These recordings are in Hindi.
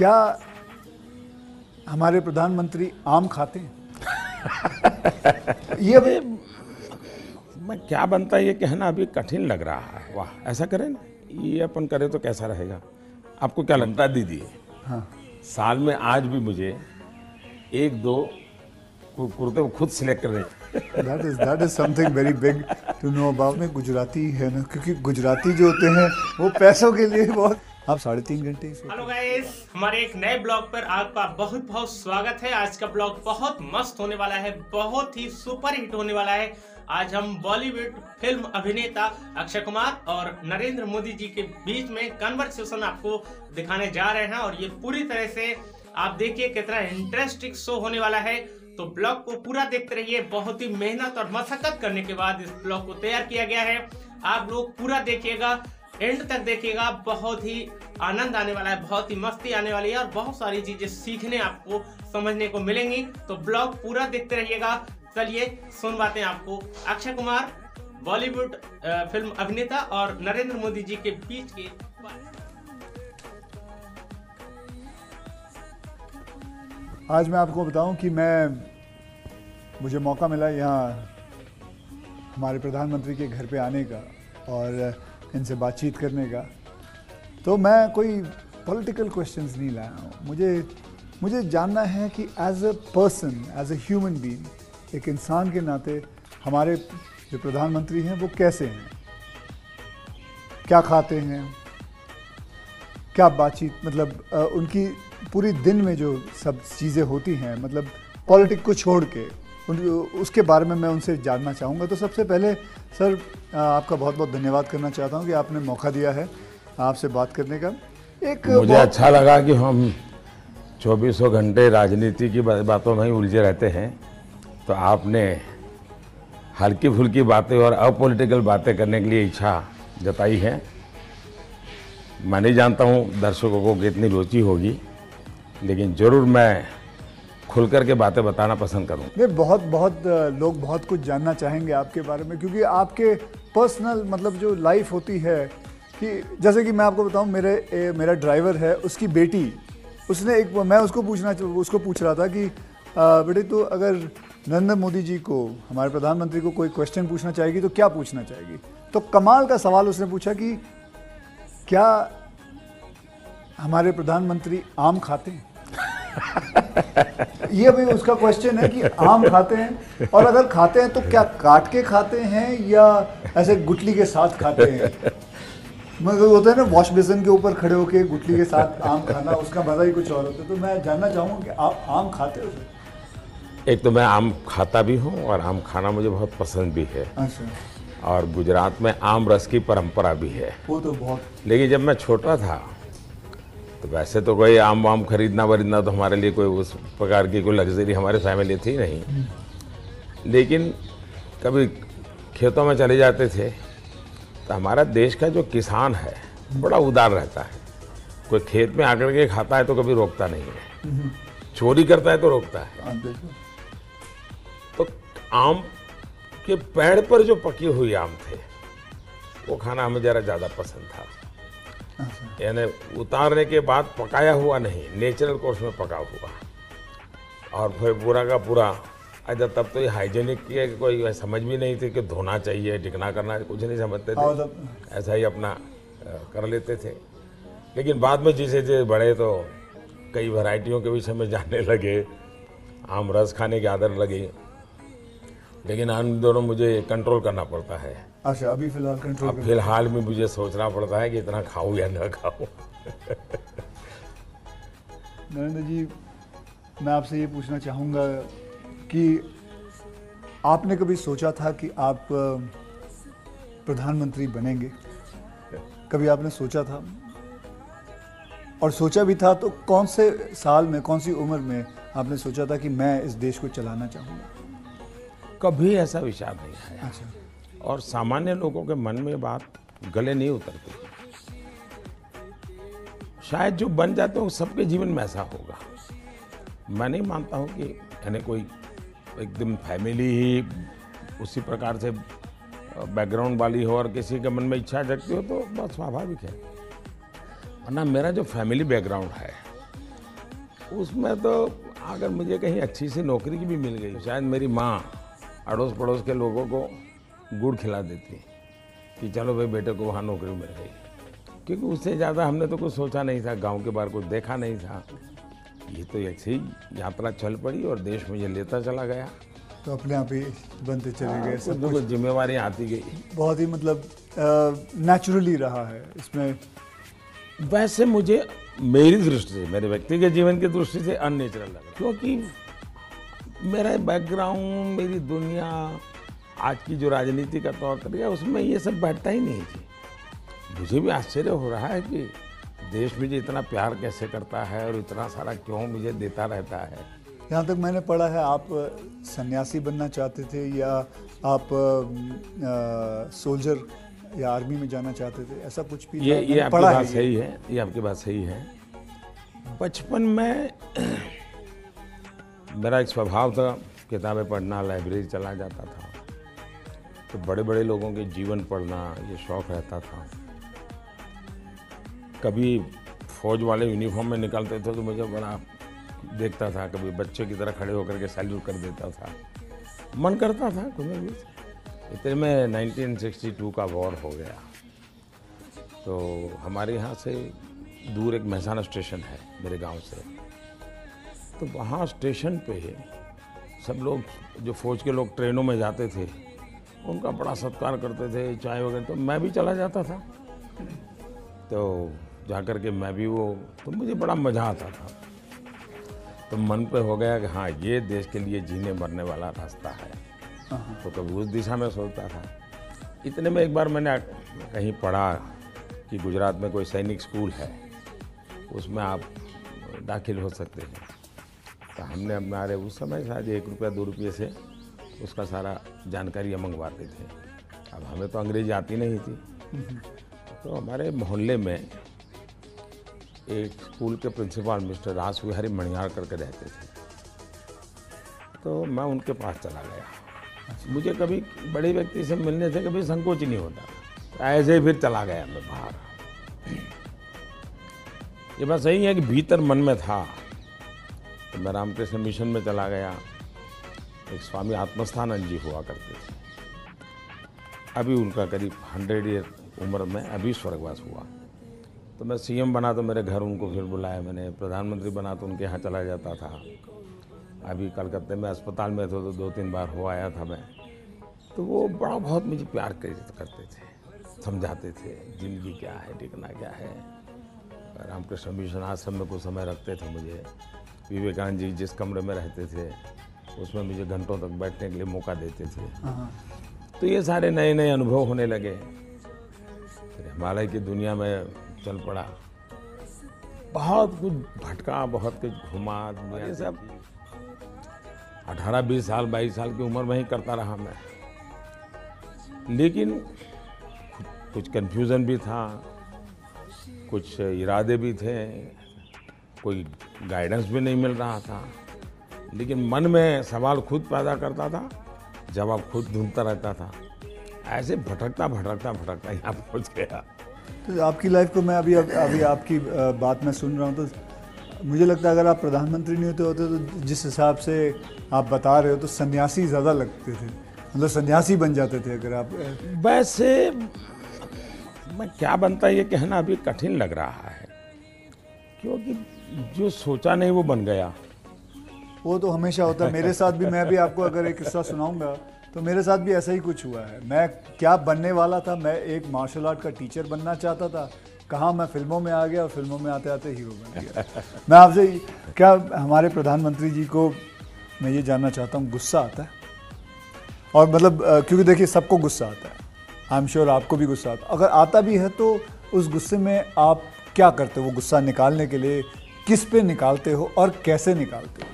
क्या हमारे प्रधानमंत्री आम खाते हैं? ये अरे मैं क्या बनता है ये कहना अभी कठिन लग रहा है। वाह, ऐसा करें ना, ये अपन करें तो कैसा रहेगा? आपको क्या लगता है दीदी? हाँ, साल में आज भी मुझे एक दो कुर्ते खुद सिलेक्ट करने। that is something very big to know about. में गुजराती है ना, क्योंकि गुजराती जो होते हैं वो पैसों के लिए बहुत। आप 3.5 घंटे ही सोते हैं। हेलो गाइस, हमारे एक नए ब्लॉग पर आपका बहुत बहुत स्वागत है। आज का ब्लॉग बहुत मस्त होने वाला है, बहुत ही सुपर हिट होने वाला है। आज हम बॉलीवुड फिल्म अभिनेता अक्षय कुमार और नरेंद्र मोदी जी के बीच में कन्वर्सेशन आपको दिखाने जा रहे हैं और ये पूरी तरह से आप देखिए कितना इंटरेस्टिंग शो होने वाला है। तो ब्लॉग को पूरा देखते रहिए। बहुत ही मेहनत और मशक्कत करने के बाद इस ब्लॉग को तैयार किया गया है। आप लोग पूरा देखिएगा, एंड तक देखिएगा। बहुत ही आनंद आने वाला है, बहुत ही मस्ती आने वाली है और बहुत सारी चीजें सीखने आपको समझने को मिलेंगी। तो ब्लॉग पूरा देखते रहिएगा। चलिए सुनवाते हैं आपको अक्षय कुमार, बॉलीवुड फिल्म अभिनेता और नरेंद्र मोदी जी के बीच के। आज मैं आपको बताऊं कि मुझे मौका मिला यहाँ हमारे प्रधानमंत्री के घर पे आने का और इनसे बातचीत करने का। तो मैं कोई पॉलिटिकल क्वेश्चंस नहीं लाया हूँ। मुझे जानना है कि as a person, as a human being, एक इंसान के नाते हमारे जो प्रधानमंत्री हैं वो कैसे हैं, क्या खाते हैं, क्या बातचीत, मतलब उनकी पूरी दिन में जो सब चीज़ें होती हैं, मतलब पॉलिटिक्स को छोड़ के उसके बारे में मैं उनसे जानना चाहूँगा। तो सबसे पहले सर आपका बहुत बहुत धन्यवाद करना चाहता हूँ कि आपने मौका दिया है आपसे बात करने का। मुझे अच्छा लगा कि हम 24 घंटे राजनीति की बातों में ही उलझे रहते हैं, तो आपने हल्की फुल्की बातें और अपॉलिटिकल बातें करने के लिए इच्छा जताई है। मैं नहीं जानता हूँ दर्शकों को कितनी रुचि होगी, लेकिन ज़रूर मैं खुल कर के बातें बताना पसंद करूँ। नहीं, बहुत लोग बहुत कुछ जानना चाहेंगे आपके बारे में, क्योंकि आपके पर्सनल मतलब जो लाइफ होती है, कि जैसे कि मैं आपको बताऊं, मेरा ड्राइवर है, उसकी बेटी, उसने मैं उसको पूछ रहा था कि बेटे तो अगर नरेंद्र मोदी जी को, हमारे प्रधानमंत्री को कोई क्वेश्चन पूछना चाहेगी तो क्या पूछना चाहेगी? तो कमाल का सवाल उसने पूछा कि क्या हमारे प्रधानमंत्री आम खाते हैं? ये भी उसका क्वेश्चन है कि आम खाते हैं, और अगर खाते हैं तो क्या काट के खाते हैं या ऐसे गुठली के साथ खाते हैं? मतलब होता है ना, वॉश बेसिन के ऊपर खड़े होके गुठली के साथ आम खाना, उसका मजा ही कुछ और होता है। तो मैं जानना चाहूँगा कि आप आम खाते हो? एक तो मैं आम खाता भी हूँ और आम खाना मुझे बहुत पसंद भी है। अच्छा। और गुजरात में आम रस की परंपरा भी है। वो तो बहुत। लेकिन जब मैं छोटा था तो वैसे तो कोई आम वाम खरीदना वरीदना तो हमारे लिए कोई उस प्रकार की कोई लग्जरी हमारे फैमिली थी नहीं। लेकिन कभी खेतों में चले जाते थे तो हमारा देश का जो किसान है बड़ा उदार रहता है। कोई खेत में आकर के खाता है तो कभी रोकता नहीं है, चोरी करता है तो रोकता है। तो आम के पेड़ पर जो पके हुए आम थे वो खाना हमें ज़रा ज़्यादा पसंद था। यानी उतारने के बाद पकाया हुआ नहीं, नेचुरल कोर्स में पका हुआ। और फिर पूरा का पूरा अच्छा, तब तो ये हाइजीनिक की कोई समझ भी नहीं थी कि धोना चाहिए, टिकना करना, कुछ नहीं समझते थे, ऐसा ही अपना कर लेते थे। लेकिन बाद में जैसे जैसे बढ़े तो कई वैरायटियों के विषय में जानने लगे, आम रस खाने की आदत लगी। लेकिन इन दोनों मुझे कंट्रोल करना पड़ता है। अच्छा, अभी फिलहाल कंट्रोल? अब फिलहाल में मुझे सोचना पड़ता है कि इतना खाऊं या न खाऊं। नरेंद्र जी, मैं आपसे ये पूछना चाहूँगा कि आपने कभी सोचा था कि आप प्रधानमंत्री बनेंगे? कभी आपने सोचा था? और सोचा भी था तो कौन से साल में, कौन सी उम्र में आपने सोचा था कि मैं इस देश को चलाना चाहूँगा? कभी ऐसा विचार नहीं आया। अच्छा। और सामान्य लोगों के मन में बात गले नहीं उतरती। शायद जो बन जाते हैं सबके जीवन में ऐसा होगा। मैं नहीं मानता हूँ कि यानी कोई एकदम फैमिली ही उसी प्रकार से बैकग्राउंड वाली हो और किसी के मन में इच्छा जगती हो तो बहुत स्वाभाविक है। वरना मेरा जो फैमिली बैकग्राउंड है उसमें तो अगर मुझे कहीं अच्छी सी नौकरी की भी मिल गई, शायद मेरी माँ अड़ोस पड़ोस के लोगों को गुड़ खिला देती कि चलो भाई बेटे को वहाँ नौकरी मिल गई, क्योंकि उससे ज़्यादा हमने तो कुछ सोचा नहीं था, गांव के बाहर कुछ देखा नहीं था। ये तो ऐसे ही यात्रा चल पड़ी और देश मुझे लेता चला गया, तो अपने आप ही बनते चले गए, सब कुछ जिम्मेवारी आती गई। बहुत ही मतलब नेचुरली रहा है इसमें। वैसे मुझे मेरी दृष्टि से, मेरे व्यक्तिगत जीवन की दृष्टि से अननेचुरल लगा, क्योंकि मेरा बैकग्राउंड, मेरी दुनिया, आज की जो राजनीति का तौर तरीका, उसमें ये सब बैठता ही नहीं थी। मुझे भी आश्चर्य हो रहा है कि देश मुझे इतना प्यार कैसे करता है और इतना सारा क्यों मुझे देता रहता है। यहाँ तक मैंने पढ़ा है आप सन्यासी बनना चाहते थे, या आप सोल्जर या आर्मी में जाना चाहते थे, ऐसा कुछ भी? ये आपकी बात सही है, ये आपकी बात सही है। बचपन में मेरा एक स्वभाव था किताबें पढ़ना, लाइब्रेरी चला जाता था, तो बड़े बड़े लोगों के जीवन पढ़ना ये शौक़ रहता था। कभी फौज वाले यूनिफॉर्म में निकलते थे तो मुझे बड़ा देखता था, कभी बच्चे की तरह खड़े होकर के सैल्यूट कर देता था, मन करता था कुछ भी। इतने में 1962 का वॉर हो गया, तो हमारे यहाँ से दूर एक मेहसाना स्टेशन है मेरे गांव से, तो वहाँ स्टेशन पे सब लोग, जो फौज के लोग ट्रेनों में जाते थे, उनका बड़ा सत्कार करते थे, चाय वगैरह, तो मैं भी चला जाता था। तो जा कर के मैं भी तो मुझे बड़ा मज़ा आता था। तो मन पे हो गया कि हाँ, ये देश के लिए जीने मरने वाला रास्ता है, तो कभी उस दिशा में सोचता था। इतने में एक बार मैंने कहीं पढ़ा कि गुजरात में कोई सैनिक स्कूल है, उसमें आप दाखिल हो सकते हैं। तो हमने हमारे उस समय शायद 1 रुपया 2 रुपये से उसका सारा जानकारियाँ मंगवाते थे। अब हमें तो अंग्रेजी आती नहीं थी, तो हमारे मोहल्ले में एक स्कूल के प्रिंसिपल मिस्टर रास विहारी मणियार करके रहते थे, तो मैं उनके पास चला गया। मुझे कभी बड़े व्यक्ति से मिलने से कभी संकोच नहीं होता, तो ऐसे ही फिर चला गया मैं बाहर। ये बात सही है कि भीतर मन में था, तो मैं रामकृष्ण मिशन में चला गया। एक स्वामी आत्मस्थानंद जी हुआ करते थे, अभी उनका करीब 100 ईयर उम्र में अभी स्वर्गवास हुआ। तो मैं सीएम बना तो मेरे घर उनको फिर बुलाया मैंने, प्रधानमंत्री बना तो उनके यहाँ चला जाता था। अभी कलकत्ते में अस्पताल में थे तो 2-3 बार हो आया था मैं। तो वो बड़ा बहुत मुझे प्यार करते थे, समझाते थे जिंदगी क्या है, टिकना क्या है। रामकृष्ण मिशन आश्रम में कुछ समय रखते थे मुझे। विवेकानंद जी जिस कमरे में रहते थे उसमें मुझे घंटों तक बैठने के लिए मौका देते थे। तो ये सारे नए नए अनुभव होने लगे। फिर हिमालय की दुनिया में चल पड़ा, बहुत कुछ भटका, बहुत कुछ घुमा। ये सब 18-20 साल 22 साल की उम्र में ही करता रहा मैं, लेकिन कुछ कन्फ्यूज़न भी था, कुछ इरादे भी थे, कोई गाइडेंस भी नहीं मिल रहा था, लेकिन मन में सवाल खुद पैदा करता था, जवाब खुद ढूंढता रहता था। ऐसे भटकता यहाँ पहुँच गया। तो आपकी लाइफ को मैं अभी आपकी बात में सुन रहा हूँ, तो मुझे लगता है अगर आप प्रधानमंत्री नहीं होते तो जिस हिसाब से आप बता रहे हो तो सन्यासी ज़्यादा लगते थे, मतलब सन्यासी बन जाते थे अगर आप। वैसे मैं क्या बनता ये कहना अभी कठिन लग रहा है, क्योंकि जो सोचा नहीं वो बन गया। वो तो हमेशा होता है, मेरे साथ भी। मैं भी आपको अगर एक किस्सा सुनाऊंगा तो मेरे साथ भी ऐसा ही कुछ हुआ है। मैं क्या बनने वाला था, मैं एक मार्शल आर्ट का टीचर बनना चाहता था, कहाँ मैं फिल्मों में आ गया और फिल्मों में आते आते हीरो बन गया। मैं आपसे क्या, हमारे प्रधानमंत्री जी को मैं ये जानना चाहता हूँ, गुस्सा आता है? और मतलब क्योंकि देखिए सबको गुस्सा आता है, आई एम श्योर आपको भी गुस्सा आता है। अगर आता भी है तो उस गुस्से में आप क्या करते हो? वो गुस्सा निकालने के लिए किस पे निकालते हो और कैसे निकालते हो?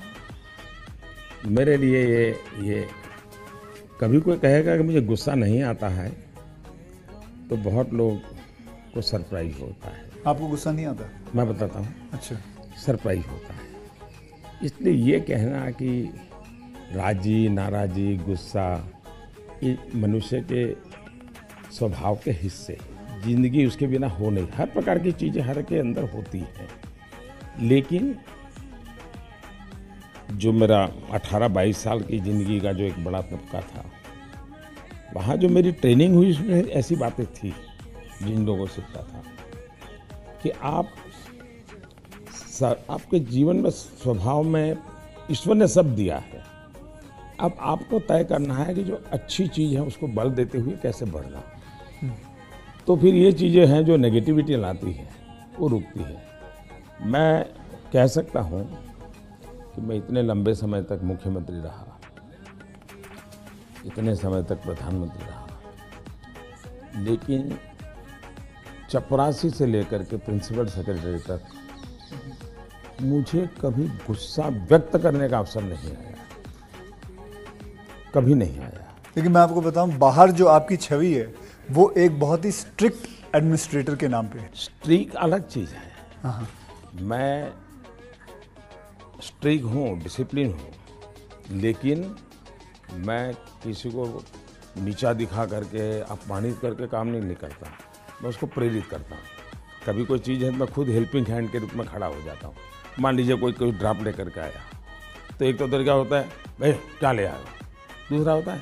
मेरे लिए ये कभी कोई कहेगा कि मुझे गुस्सा नहीं आता है तो बहुत लोग को सरप्राइज होता है। आपको गुस्सा नहीं आता? मैं बताता हूँ। अच्छा। सरप्राइज होता है। इसलिए ये कहना कि राजी नाराजी गुस्सा ये मनुष्य के स्वभाव के हिस्से, जिंदगी उसके बिना हो नहीं। हर प्रकार की चीज़ें हर के अंदर होती हैं, लेकिन जो मेरा 18-22 साल की ज़िंदगी का जो एक बड़ा तबका था, वहाँ जो मेरी ट्रेनिंग हुई उसमें ऐसी बातें थी जिन लोगों से सीखता था कि आपके जीवन में स्वभाव में ईश्वर ने सब दिया है। अब आपको तय करना है कि जो अच्छी चीज़ है उसको बल देते हुए कैसे बढ़ना। तो फिर ये चीज़ें हैं जो नेगेटिविटी लाती है वो रुकती है। मैं कह सकता हूँ कि मैं इतने लंबे समय तक मुख्यमंत्री रहा, इतने समय तक प्रधानमंत्री रहा, लेकिन चपरासी से लेकर के प्रिंसिपल सेक्रेटरी तक मुझे कभी गुस्सा व्यक्त करने का अवसर नहीं आया, कभी नहीं आया। लेकिन मैं आपको बताऊं, बाहर जो आपकी छवि है वो एक बहुत ही स्ट्रिक्ट एडमिनिस्ट्रेटर के नाम पे है। स्ट्रिक्ट अलग चीज़ है। हाँ, मैं स्ट्रिक्ट हूँ, डिसिप्लिन हूँ, लेकिन मैं किसी को नीचा दिखा करके अपमानित करके काम नहीं करता। मैं उसको प्रेरित करता हूँ। कभी कोई चीज़ है तो मैं खुद हेल्पिंग हैंड के रूप में खड़ा हो जाता हूँ। मान लीजिए कोई ड्राफ्ट लेकर के आया, तो एक तो तरीका होता है भाई क्या ले आया, दूसरा होता है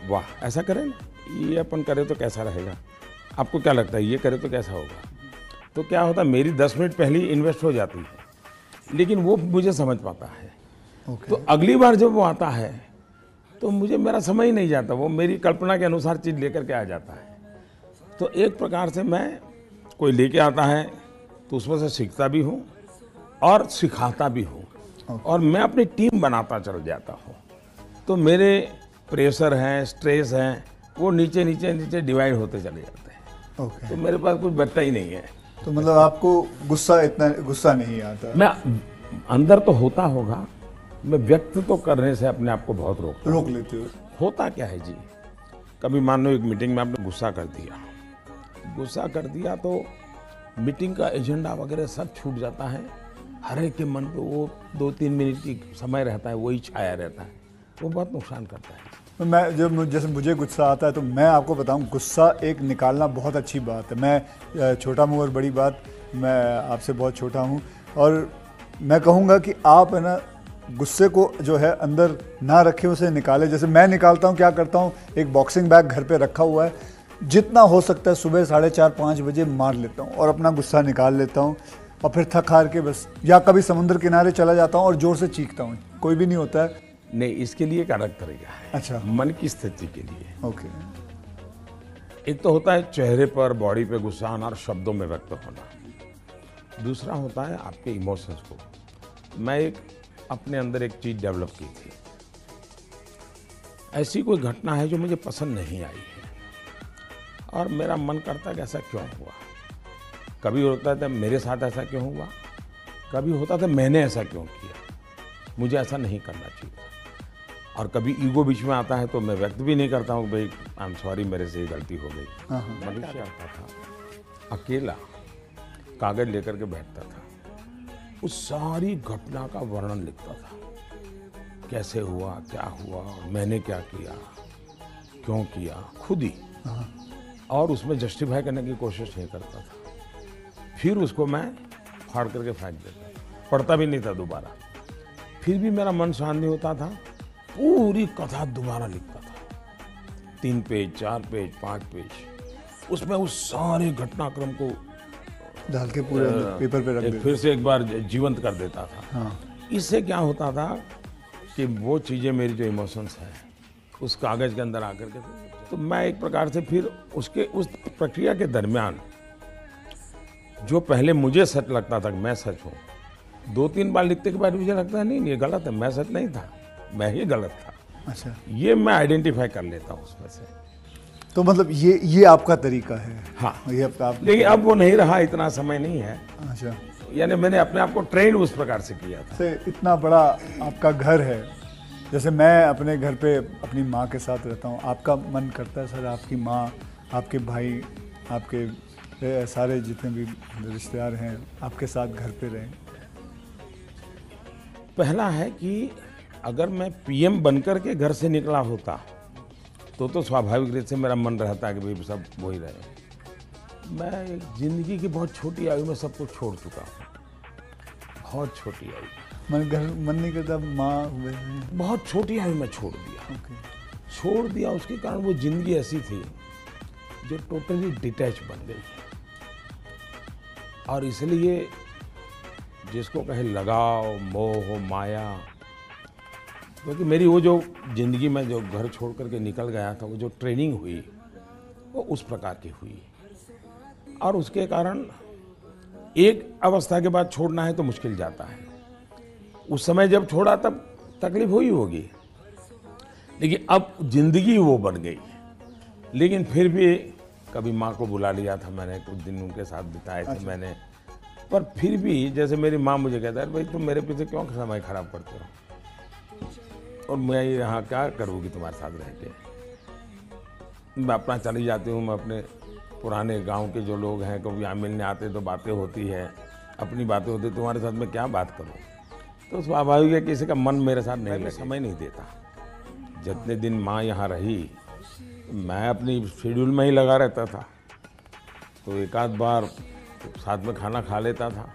वाह ऐसा करें ना, ये अपन करें तो कैसा रहेगा, आपको क्या लगता है ये करें तो कैसा होगा। तो क्या होता है, मेरी 10 मिनट पहले ही इन्वेस्ट हो जाती है, लेकिन वो मुझे समझ पाता है। तो अगली बार जब वो आता है तो मुझे मेरा समय ही नहीं जाता, वो मेरी कल्पना के अनुसार चीज़ लेकर के आ जाता है। तो एक प्रकार से मैं कोई लेके आता है तो उसमें से सीखता भी हूँ और सिखाता भी हूँ, और मैं अपनी टीम बनाता चल जाता हूँ। तो मेरे प्रेशर हैं, स्ट्रेस हैं, वो नीचे नीचे नीचे डिवाइड होते चले जाते हैं। तो मेरे पास कुछ बचता ही नहीं है। तो मतलब आपको इतना गुस्सा नहीं आता? मैं अंदर तो होता होगा, मैं व्यक्त तो करने से अपने आप को बहुत रोक लेते हो। होता क्या है जी, कभी मान लो एक मीटिंग में आपने गुस्सा कर दिया तो मीटिंग का एजेंडा वगैरह सब छूट जाता है। हर एक के मन पे वो 2-3 मिनट की समय रहता है, वही छाया रहता है, वो बहुत नुकसान करता है। जैसे मुझे गुस्सा आता है तो मैं आपको बताऊं, गुस्सा एक निकालना बहुत अच्छी बात है। मैं छोटा मुँह और बड़ी बात, मैं आपसे बहुत छोटा हूं, और मैं कहूंगा कि आप है ना गुस्से को जो है अंदर ना रखें, उसे निकालें। जैसे मैं निकालता हूं, क्या करता हूं, एक बॉक्सिंग बैग घर पे रखा हुआ है, जितना हो सकता है सुबह 4:30-5 बजे मार लेता हूं और अपना गुस्सा निकाल लेता हूं, और फिर थक हार के बस या कभी समुद्र किनारे चला जाता हूं और जोर से चीखता हूं, कोई भी नहीं होता है। नहीं, इसके लिए एक अलग तरीका है। अच्छा, मन की स्थिति के लिए। ओके। एक तो होता है चेहरे पर, बॉडी पे गुस्सा आना और शब्दों में व्यक्त होना। दूसरा होता है आपके इमोशंस को। मैं अपने अंदर एक चीज डेवलप की थी, ऐसी कोई घटना है जो मुझे पसंद नहीं आई है और मेरा मन करता है कि ऐसा क्यों हुआ। कभी होता था मेरे साथ ऐसा क्यों हुआ, कभी होता था मैंने ऐसा क्यों किया, मुझे ऐसा नहीं करना चाहिए। और कभी ईगो बीच में आता है तो मैं व्यक्त भी नहीं करता हूँ भाई आई एम सॉरी, मेरे से ये गलती हो गई। मनुष्य आता था अकेला, कागज लेकर के बैठता था, उस सारी घटना का वर्णन लिखता था, कैसे हुआ, क्या हुआ, मैंने क्या किया, क्यों किया, खुद ही, और उसमें जस्टिफाई करने की कोशिश नहीं करता था। फिर उसको मैं फाड़ करके फेंक देता, पढ़ता भी नहीं था दोबारा। फिर भी मेरा मन शांत नहीं होता था, पूरी कथा दोबारा लिखता था, 3 पेज, 4 पेज, 5 पेज, उसमें उस सारे घटनाक्रम को डाल के पूरे पेपर पे रख देता, फिर से एक बार जीवंत कर देता था। हाँ। इससे क्या होता था कि वो चीज़ें मेरी जो इमोशंस हैं उस कागज़ के अंदर आकर के, तो मैं एक प्रकार से फिर उस प्रक्रिया के दरमियान जो पहले मुझे सच लगता था कि मैं सच हूँ, 2-3 बार लिखते के बाद मुझे लगता है नहीं ये गलत है, मैं सच नहीं था, मैं ही गलत था। अच्छा, ये मैं आइडेंटिफाई कर लेता हूँ उसमें से। तो मतलब ये आपका तरीका है? हाँ, ये आप लेकिन अब वो नहीं रहा, इतना समय नहीं है। अच्छा, यानी मैंने अपने आप को ट्रेन उस प्रकार से किया था। से इतना बड़ा आपका घर है, जैसे मैं अपने घर पे अपनी माँ के साथ रहता हूँ, आपका मन करता है सर आपकी माँ, आपके भाई, आपके सारे जितने भी रिश्तेदार हैं आपके साथ घर पे रहें? पहला है कि अगर मैं पीएम बनकर के घर से निकला होता तो स्वाभाविक रूप से मेरा मन रहता है कि भाई सब वही रहे। मैं एक जिंदगी की बहुत छोटी आयु में सब कुछ छोड़ चुका हूँ, बहुत छोटी आयु मन नहीं करता माँ हुए हैं। बहुत छोटी आयु में छोड़ दिया। ओके। छोड़ दिया उसके कारण वो जिंदगी ऐसी थी जो टोटली डिटैच बन गई। और इसलिए जिसको कहे लगाव, मोह, माया, क्योंकि मेरी वो जो जिंदगी में जो घर छोड़ करके निकल गया था, वो जो ट्रेनिंग हुई वो उस प्रकार की हुई। और उसके कारण एक अवस्था के बाद छोड़ना है तो मुश्किल जाता है। उस समय जब छोड़ा तब तकलीफ हुई होगी, लेकिन अब जिंदगी वो बन गई। लेकिन फिर भी कभी माँ को बुला लिया था मैंने, कुछ दिन उनके साथ बिताए थे मैंने। पर फिर भी जैसे मेरी माँ मुझे कहता है, भाई तुम मेरे पीछे क्यों समय खराब करते हो, और मैं यहाँ क्या करूँगी तुम्हारे साथ रह के। मैं अपना चली जाती हूँ, मैं अपने पुराने गांव के जो लोग हैं कभी यहाँ मिलने आते तो बातें होती है, अपनी बातें होती, तुम्हारे साथ मैं क्या बात करूँ। तो स्वाभाविक है किसी का मन मेरे साथ नहीं, मैं समय नहीं देता। जितने दिन माँ यहाँ रही मैं अपनी शेड्यूल में ही लगा रहता था, तो एक आध बार साथ में खाना खा लेता था।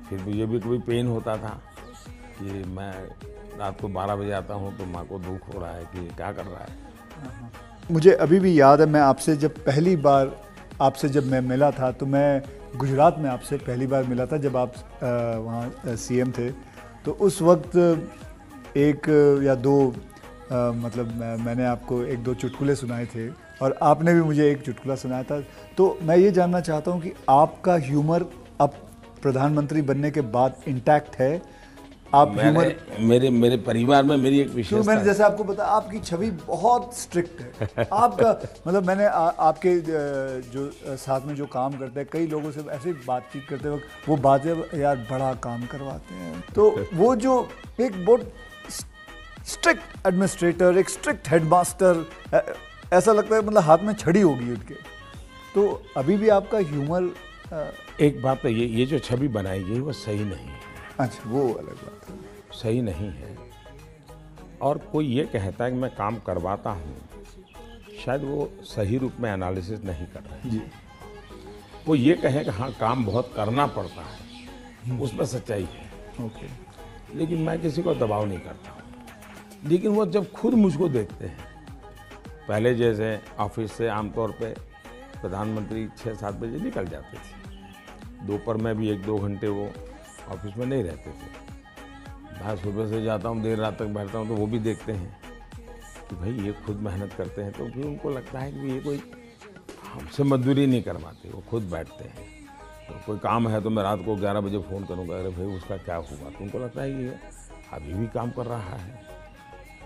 फिर मुझे भी कभी पेन होता था कि मैं रात को 12 बजे आता हूँ तो माँ को दुख हो रहा है कि क्या कर रहा है। मुझे अभी भी याद है, मैं आपसे जब पहली बार आपसे जब मैं मिला था, तो मैं गुजरात में आपसे पहली बार मिला था जब आप वहाँ सीएम थे। तो उस वक्त एक या दो मतलब मैंने आपको एक दो चुटकुले सुनाए थे और आपने भी मुझे एक चुटकुला सुनाया था। तो मैं ये जानना चाहता हूँ कि आपका ह्यूमर अब प्रधानमंत्री बनने के बाद इंटैक्ट है? आप ह्यूमर मेरे परिवार में मेरी एक विशेषता, मैंने जैसे आपको बताया आपकी छवि बहुत स्ट्रिक्ट है। आपका मतलब मैंने आपके जो साथ में जो काम करते हैं कई लोगों से ऐसे बातचीत करते वक्त वो बातें यार बड़ा काम करवाते हैं, तो वो जो एक बहुत स्ट्रिक्ट एडमिनिस्ट्रेटर, एक स्ट्रिक्ट हेडमास्टर, ऐसा लगता है मतलब हाथ में छड़ी होगी उनके। तो अभी भी आपका ह्यूमर एक बात तो ये जो छवि बनाई गई वो सही नहीं है। अच्छा, वो अलग बात है, सही नहीं है। और कोई ये कहता है कि मैं काम करवाता हूँ, शायद वो सही रूप में एनालिसिस नहीं कर रहे जी। वो ये कहे कि हाँ काम बहुत करना पड़ता है, उसमें सच्चाई है। ओके। लेकिन मैं किसी को दबाव नहीं करता हूँ। लेकिन वो जब खुद मुझको देखते हैं, पहले जैसे ऑफिस से आमतौर पे प्रधानमंत्री 6-7 बजे निकल जाते थे, दोपहर में भी 1-2 घंटे वो ऑफिस में नहीं रहते थे। मैं सुबह से जाता हूँ, देर रात तक बैठता हूँ, तो वो भी देखते हैं कि भाई ये खुद मेहनत करते हैं। तो फिर उनको लगता है कि ये कोई हमसे मजदूरी नहीं करवाते, वो खुद बैठते हैं। तो कोई काम है तो मैं रात को 11 बजे फ़ोन करूँगा, अरे भाई उसका क्या हुआ, तो उनको लगता है कि ये अभी भी काम कर रहा है।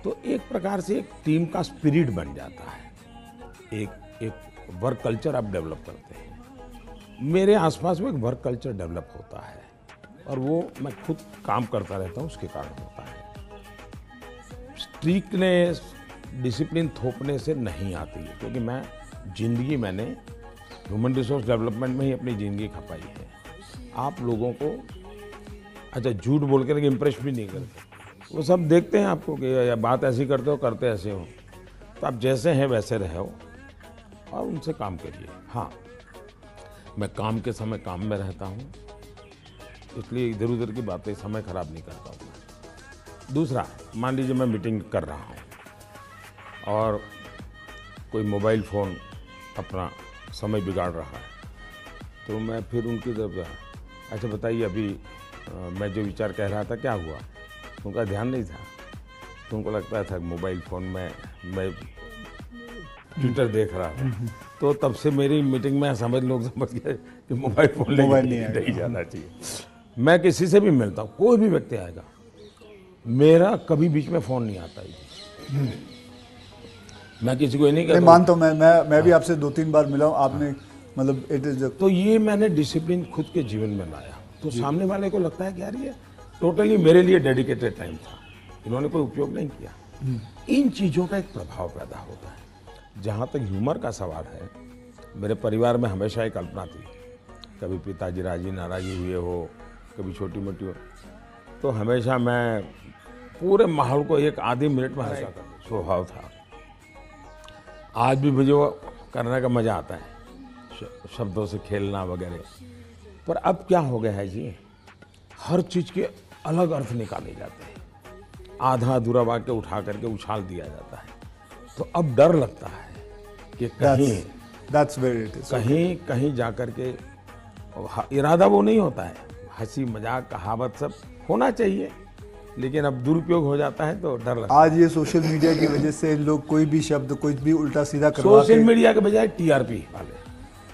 तो एक प्रकार से एक टीम का स्पिरिट बन जाता है, एक वर्क कल्चर आप डेवलप करते हैं। मेरे आसपास में एक वर्क कल्चर डेवलप होता है और वो मैं खुद काम करता रहता हूँ, उसके कारण होता है। स्ट्रिक्टनेस, डिसिप्लिन थोपने से नहीं आती है, क्योंकि मैं जिंदगी मैंने ह्यूमन रिसोर्स डेवलपमेंट में ही अपनी ज़िंदगी खपाई है। आप लोगों को अच्छा झूठ बोल कर इम्प्रेस भी नहीं करते, वो सब देखते हैं आपको कि या बात ऐसी करते हो, करते ऐसे हो। तो आप जैसे हैं वैसे रहो और उनसे काम करिए। हाँ, मैं काम के समय काम में रहता हूँ, इसलिए इधर उधर की बातें समय खराब नहीं करता हूँ। दूसरा, मान लीजिए मैं मीटिंग कर रहा हूँ और कोई मोबाइल फ़ोन अपना समय बिगाड़ रहा है, तो मैं फिर उनकी तरफ जा, अच्छा बताइए अभी मैं जो विचार कह रहा था क्या हुआ, उनका ध्यान नहीं था। तो उनको लगता था मोबाइल फ़ोन में मैं ट्विटर देख रहा था। तो तब से मेरी मीटिंग में लोग समझ गए कि मोबाइल फ़ोन नहीं जाना चाहिए। मैं किसी से भी मिलता हूँ, कोई भी व्यक्ति आएगा, मेरा कभी बीच में फ़ोन नहीं आता है। मैं किसी को नहीं कहता। मानता हूँ, मैं भी आपसे 2-3 बार मिला हूँ, आपने मतलब इट इज। तो ये मैंने डिसिप्लिन खुद के जीवन में लाया, तो सामने वाले को लगता है कि यार ये टोटली मेरे लिए डेडिकेटेड टाइम था, इन्होंने कोई उपयोग नहीं किया। इन चीज़ों का एक प्रभाव पैदा होता है। जहाँ तक ह्यूमर का सवाल है, मेरे परिवार में हमेशा एक कल्पना थी, कभी पिताजी राजी नाराज़ी हुए हो, कभी छोटी मोटी हो, तो हमेशा मैं पूरे माहौल को एक आधे मिनट में हंसा कर स्वभाव था। आज भी मुझे वो करने का मज़ा आता है, शब्दों से खेलना वगैरह। पर अब क्या हो गया है जी, हर चीज़ के अलग अर्थ निकाले जाते हैं, आधा अधूरा वाक्य उठा करके उछाल दिया जाता है। तो अब डर लगता है कि That's where it is. कहीं जा करके इरादा वो नहीं होता है, हंसी मजाक कहावत सब होना चाहिए, लेकिन अब दुरुपयोग हो जाता है तो डर लगता है। आज ये सोशल मीडिया की वजह से लोग कोई भी शब्द कुछ भी उल्टा सीधा करवा सोशल के, मीडिया के बजाय टीआरपी वाले,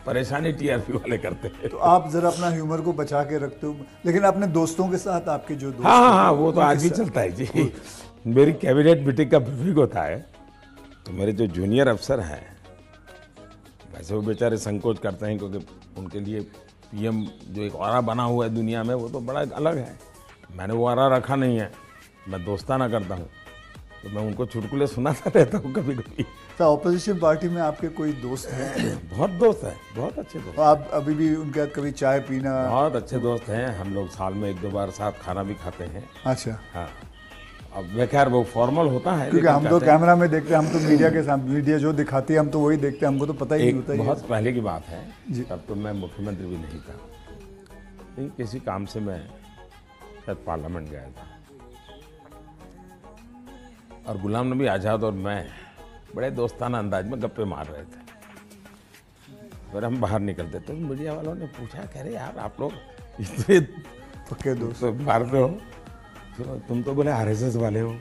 परेशानी टीआरपी वाले करते हैं। तो आप जरा अपना ह्यूमर को बचा के रखते हो, लेकिन अपने दोस्तों के साथ आपके जो दोस्त हाँ, वो तो आज भी चलता है जी। मेरी कैबिनेट मीटिंग का ब्रीफिंग होता है, तो मेरे जो जूनियर अफसर हैं, वैसे वो बेचारे संकोच करते हैं, क्योंकि उनके लिए पीएम जो एक ऑरा बना हुआ है दुनिया में, वो तो बड़ा अलग है। मैंने वो ऑरा रखा नहीं है, मैं दोस्ताना करता हूँ, तो मैं उनको चुटकुले सुनाता रहता हूँ कभी कभी। तो ऑपोजिशन पार्टी में आपके कोई दोस्त हैं? बहुत दोस्त हैं, बहुत अच्छे दोस्त, आप अभी भी उनके साथ कभी चाय पीना? बहुत अच्छे दोस्त हैं। हम लोग साल में 1-2 बार साथ खाना भी खाते हैं। अच्छा। हाँ, अब खैर वो फॉर्मल होता है, क्योंकि हम तो कैमरा में देखते हैं, हम तो मीडिया के साथ, मीडिया जो दिखाती है हम तो वही देखते हैं, हमको तो पता ही नहीं होता। बहुत पहले की बात है, जी। तब तो मैं मुख्यमंत्री भी नहीं था, लेकिन किसी काम से मैं शायद पार्लियामेंट गया था, और गुलाम नबी आज़ाद और मैं बड़े दोस्ताना अंदाज में गप्पे मार रहे थे। फिर हम बाहर निकलते तो मीडिया वालों ने पूछा, कह रहे यार आप लोग इतने पक्के दोस्त मारते हो, तो तुम तो बोले आरएसएस वाले हो,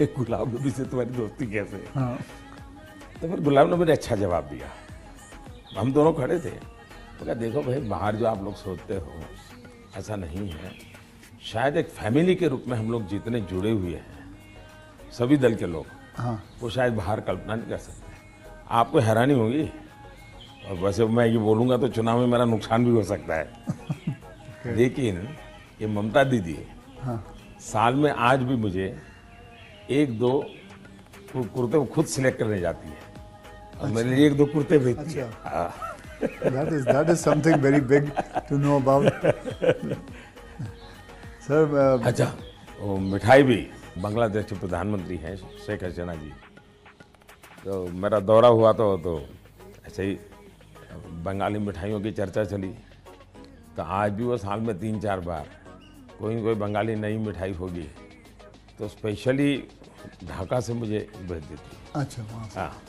एक गुलाम नबी से तुम्हारी दोस्ती कैसे? हाँ। तो फिर गुलाम नबी ने अच्छा जवाब दिया। हम दोनों खड़े थे, तो कहा देखो भाई, बाहर जो आप लोग सोचते हो ऐसा नहीं है, शायद एक फैमिली के रूप में हम लोग जितने जुड़े हुए हैं सभी दल के लोग, हाँ। वो शायद बाहर कल्पना नहीं कर सकते। आपको हैरानी होगी, और वैसे मैं ये बोलूँगा तो चुनाव में मेरा नुकसान भी हो सकता है। लेकिन ये ममता दीदी, हाँ। साल में आज भी मुझे 1-2 कुर्ते खुद सिलेक्ट करने जाती है, और मेरे लिए 1-2 कुर्ते भेजती है। That is something very big to know about. Sir, अच्छा, वो मिठाई भी, बांग्लादेश के प्रधानमंत्री हैं शेख हसीना जी, तो मेरा दौरा हुआ तो ऐसे ही बंगाली मिठाइयों की चर्चा चली, तो आज भी वो साल में 3-4 बार कोई न कोई बंगाली नई मिठाई होगी तो स्पेशली ढाका से मुझे भेज देती। अच्छा, वहाँ से। हाँ,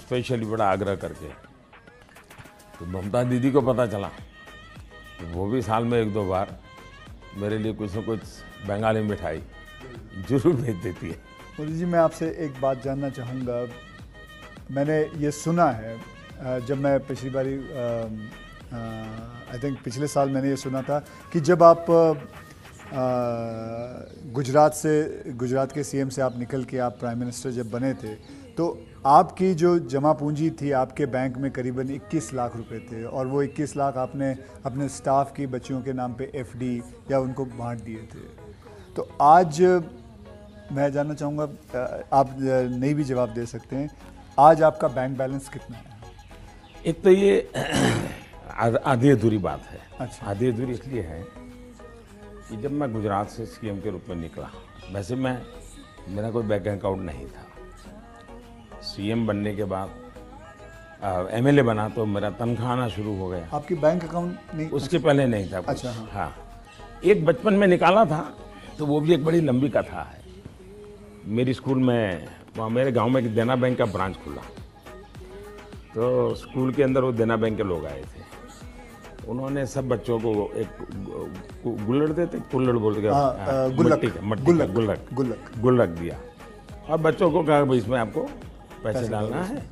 स्पेशली बड़ा आग्रह करके। तो ममता दीदी को पता चला, तो वो भी साल में 1-2 बार मेरे लिए कुछ न कुछ बंगाली मिठाई जरूर भेज देती है। मोदी जी, मैं आपसे एक बात जानना चाहूँगा। मैंने ये सुना है, जब मैं पिछली बारी आई थिंक पिछले साल मैंने ये सुना था कि जब आप गुजरात के सीएम से आप निकल के आप प्राइम मिनिस्टर जब बने थे, तो आपकी जो जमा पूंजी थी आपके बैंक में करीबन 21 लाख रुपए थे, और वो 21 लाख आपने अपने स्टाफ की बच्चियों के नाम पे एफडी या उनको बांट दिए थे। तो आज मैं जानना चाहूँगा, आप नहीं भी जवाब दे सकते हैं, आज आपका बैंक बैलेंस कितना है? एक तो ये आधी अधूरी बात है। अच्छा। आधी अधूरी इसलिए है कि जब मैं गुजरात से सीएम के रूप में निकला, वैसे मेरा कोई बैंक अकाउंट नहीं था। सीएम बनने के बाद एमएलए बना तो मेरा तनख्वाह आना शुरू हो गया। आपकी बैंक अकाउंट नहीं? उसके पहले नहीं था कुछ। अच्छा, हाँ, एक बचपन में निकाला था, तो वो भी एक बड़ी लंबी कथा है। मेरी स्कूल में, वहाँ मेरे गांव में एक देना बैंक का ब्रांच खुला, तो स्कूल के अंदर वो देना बैंक के लोग आए थे। उन्होंने सब बच्चों को एक गुल्लड़ देते, कुल्लड़ बोलते, गुल्लक दिया, और बच्चों को कहा भाई इसमें आपको पैसे डालना है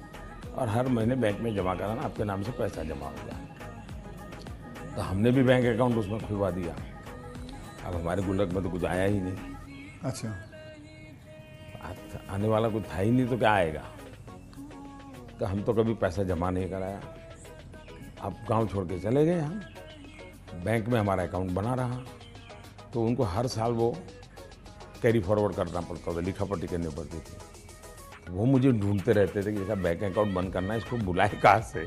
और हर महीने बैंक में जमा कराना, आपके नाम से पैसा जमा हो जाए। तो हमने भी बैंक अकाउंट उसमें खुलवा दिया। अब हमारे गुल्लक में तो कुछ आया ही नहीं। अच्छा। आने वाला कुछ था ही नहीं, तो क्या आएगा? तो हम तो कभी पैसा जमा नहीं कराया। अब गांव छोड़ के चले गए हम, बैंक में हमारा अकाउंट बना रहा, तो उनको हर साल वो कैरी फॉरवर्ड करना पड़ता था, लिखा पट्टी करनी पड़ती थी। तो वो मुझे ढूंढते रहते थे कि इसका बैंक अकाउंट बंद करना है, इसको बुलाए कहाँ से।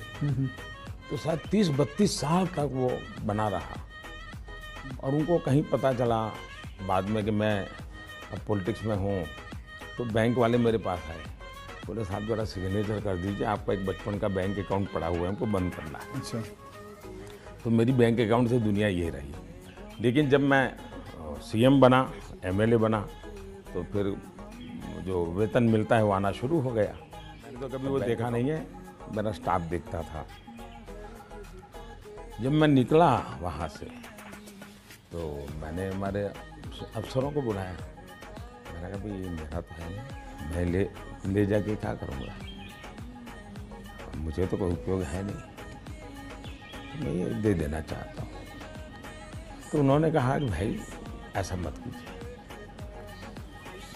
तो शायद 30-32 साल तक वो बना रहा, और उनको कहीं पता चला बाद में कि मैं अब पॉलिटिक्स में हूँ, तो बैंक वाले मेरे पास आए, बोले साहब जरा सिग्नेचर कर दीजिए, आपका एक बचपन का बैंक अकाउंट पड़ा हुआ है, हमको बंद करना है। अच्छा। तो मेरी बैंक अकाउंट से दुनिया ये रही। लेकिन जब मैं सीएम बना, एमएलए बना, तो फिर जो वेतन मिलता है वो आना शुरू हो गया। मैंने तो कभी वो देखा नहीं है, मेरा स्टाफ देखता था। जब मैं निकला वहाँ से तो मैंने हमारे अफसरों को बुलाया। मैंने कहा भाई मेरा तो है नहीं, मैं ले जाके क्या करूँगा, मुझे तो कोई उपयोग है नहीं, तो मैं ये दे देना चाहता हूँ। तो उन्होंने कहा कि भाई ऐसा मत कीजिए।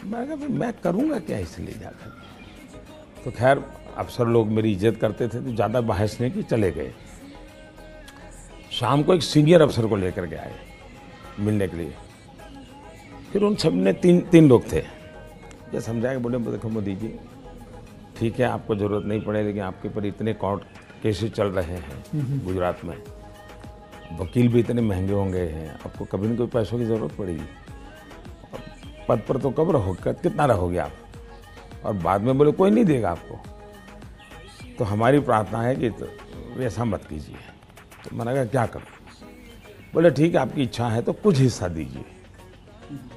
मैं कहा भाई मैं करूँगा क्या इसलिए जाकर। तो खैर अफसर लोग मेरी इज्जत करते थे तो ज़्यादा बहस नहीं की, चले गए। शाम को एक सीनियर अफसर को लेकर के आए मिलने के लिए। फिर उन सब ने तीन लोग थे, ये समझाया, बोले देखो मोदी जी ठीक है आपको ज़रूरत नहीं पड़े, लेकिन आपके पर इतने कोर्ट केसेस चल रहे हैं गुजरात में, वकील भी इतने महंगे होंगे हैं, आपको कभी न कभी पैसों की ज़रूरत पड़ेगी, पद पर तो कब रहोगे, कितना रहोगे आप। और बाद में बोले कोई नहीं देगा आपको। तो हमारी प्रार्थना है कि तो ऐसा मत कीजिए। तो मैंने कहा क्या करूं। बोले ठीक है आपकी इच्छा है तो कुछ हिस्सा दीजिए।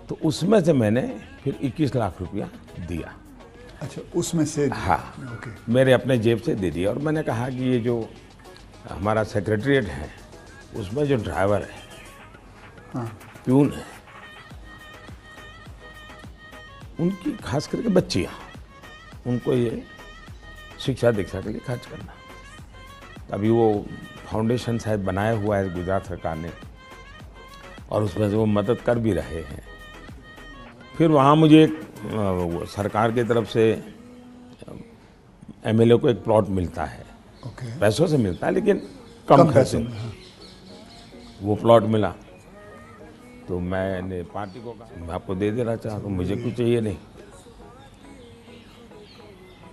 तो उसमें से मैंने फिर 21 लाख रुपया दिया। अच्छा, उसमें से? हाँ, ओके। मेरे अपने जेब से दे दिया। और मैंने कहा कि ये जो हमारा सेक्रेटरीट है उसमें जो ड्राइवर है, हाँ, प्यून है, उनकी खास करके बच्चियाँ, उनको ये शिक्षा दीक्षा के लिए खर्च करना। अभी वो फाउंडेशन शायद बनाया हुआ है गुजरात सरकार ने, और उसमें से वो मदद कर भी रहे हैं। फिर वहाँ मुझे एक सरकार की तरफ से एमएलए को एक प्लॉट मिलता है, ओके, पैसों से मिलता है लेकिन कम पैसों खर्चे में, हाँ। वो प्लॉट मिला। तो मैंने पार्टी को कहा मैं आपको दे देना चाहता हूँ, मुझे कुछ चाहिए नहीं।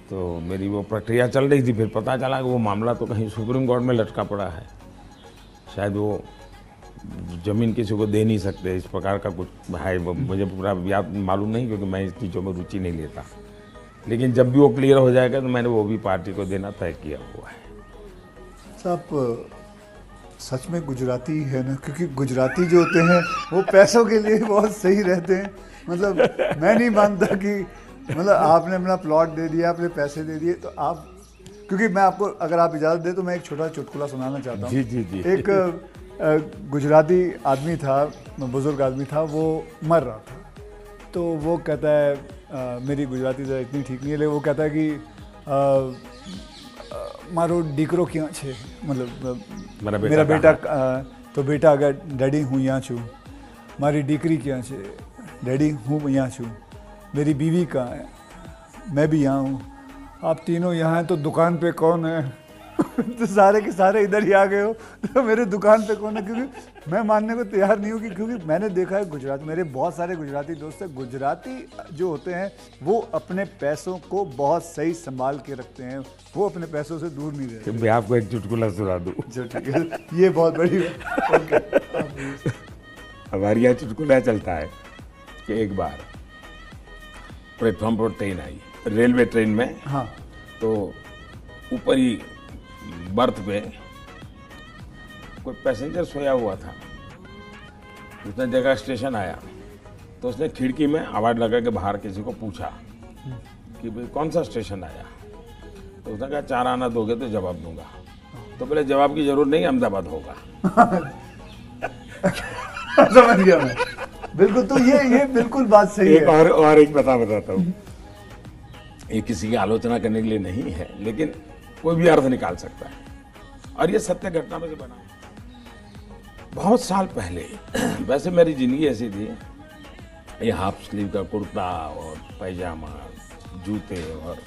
तो मेरी वो प्रक्रिया चल रही थी। फिर पता चला कि वो मामला तो कहीं सुप्रीम कोर्ट में लटका पड़ा है, शायद वो ज़मीन किसी को दे नहीं सकते, इस प्रकार का कुछ है। मुझे पूरा याद मालूम नहीं क्योंकि मैं इस चीज़ों में रुचि नहीं लेता। लेकिन जब भी वो क्लियर हो जाएगा तो मैंने वो भी पार्टी को देना तय किया हुआ है। साहब सच में गुजराती है ना, क्योंकि गुजराती जो होते हैं वो पैसों के लिए बहुत सही रहते हैं। मतलब मैं नहीं मानता कि मतलब आपने अपना प्लॉट दे दिया, अपने पैसे दे दिए, तो आप, क्योंकि मैं आपको अगर आप इजाज़त दें तो मैं एक छोटा चुटकुला सुनाना चाहता हूँ। जी जी जी। एक गुजराती आदमी था, बुज़ुर्ग आदमी था, वो मर रहा था। तो वो कहता है मेरी गुजराती ज़रा इतनी ठीक नहीं है, लेकिन वो कहता है कि मारो दीकरो क्यों छे, मतलब मेरा बेटा तो बेटा अगर डैडी हूँ यहाँ छू, मारी दीकरी क्या छे, डैडी हूँ यहाँ छू, मेरी बीवी कहाँ है, मैं भी यहाँ हूँ, आप तीनों यहाँ हैं तो दुकान पे कौन है? तो सारे के सारे इधर ही आ गए हो, तो मेरे दुकान पे कौन है? क्योंकि मैं मानने को तैयार नहीं हूँ कि, क्योंकि मैंने देखा है गुजरात, मेरे बहुत सारे गुजराती दोस्त हैं, गुजराती जो होते हैं वो अपने पैसों को बहुत सही संभाल के रखते हैं, वो अपने पैसों से दूर नहीं रहते। मैं आपको एक चुटकुला सुना दूँ। चलो ठीक है, ये बहुत बड़ी बात। ओके, हमारे यहाँ चुटकुला चलता है कि एक बार प्लेटफॉर्म पर ट्रेन आई, रेलवे ट्रेन में। हाँ, तो ऊपर ही बर्थ पे कोई पैसेंजर सोया हुआ था। उसने देखा स्टेशन आया तो उसने खिड़की में आवाज़ लगा के बाहर किसी को पूछा कि भाई कौन सा स्टेशन आया। तो उसने कहा 4 आना दोगे तो जवाब दूंगा। तो पहले जवाब की जरूरत नहीं, अहमदाबाद होगा। समझ गया मैं, बिल्कुल। तो ये बिल्कुल बात सही एक है। और एक बताता हूँ, ये किसी की आलोचना करने के लिए नहीं है, लेकिन कोई भी अर्थ निकाल सकता है, और ये सत्य घटना में से बना है। बहुत साल पहले, वैसे मेरी जिंदगी ऐसी थी, ये हाफ स्लीव का कुर्ता और पैजामा, जूते और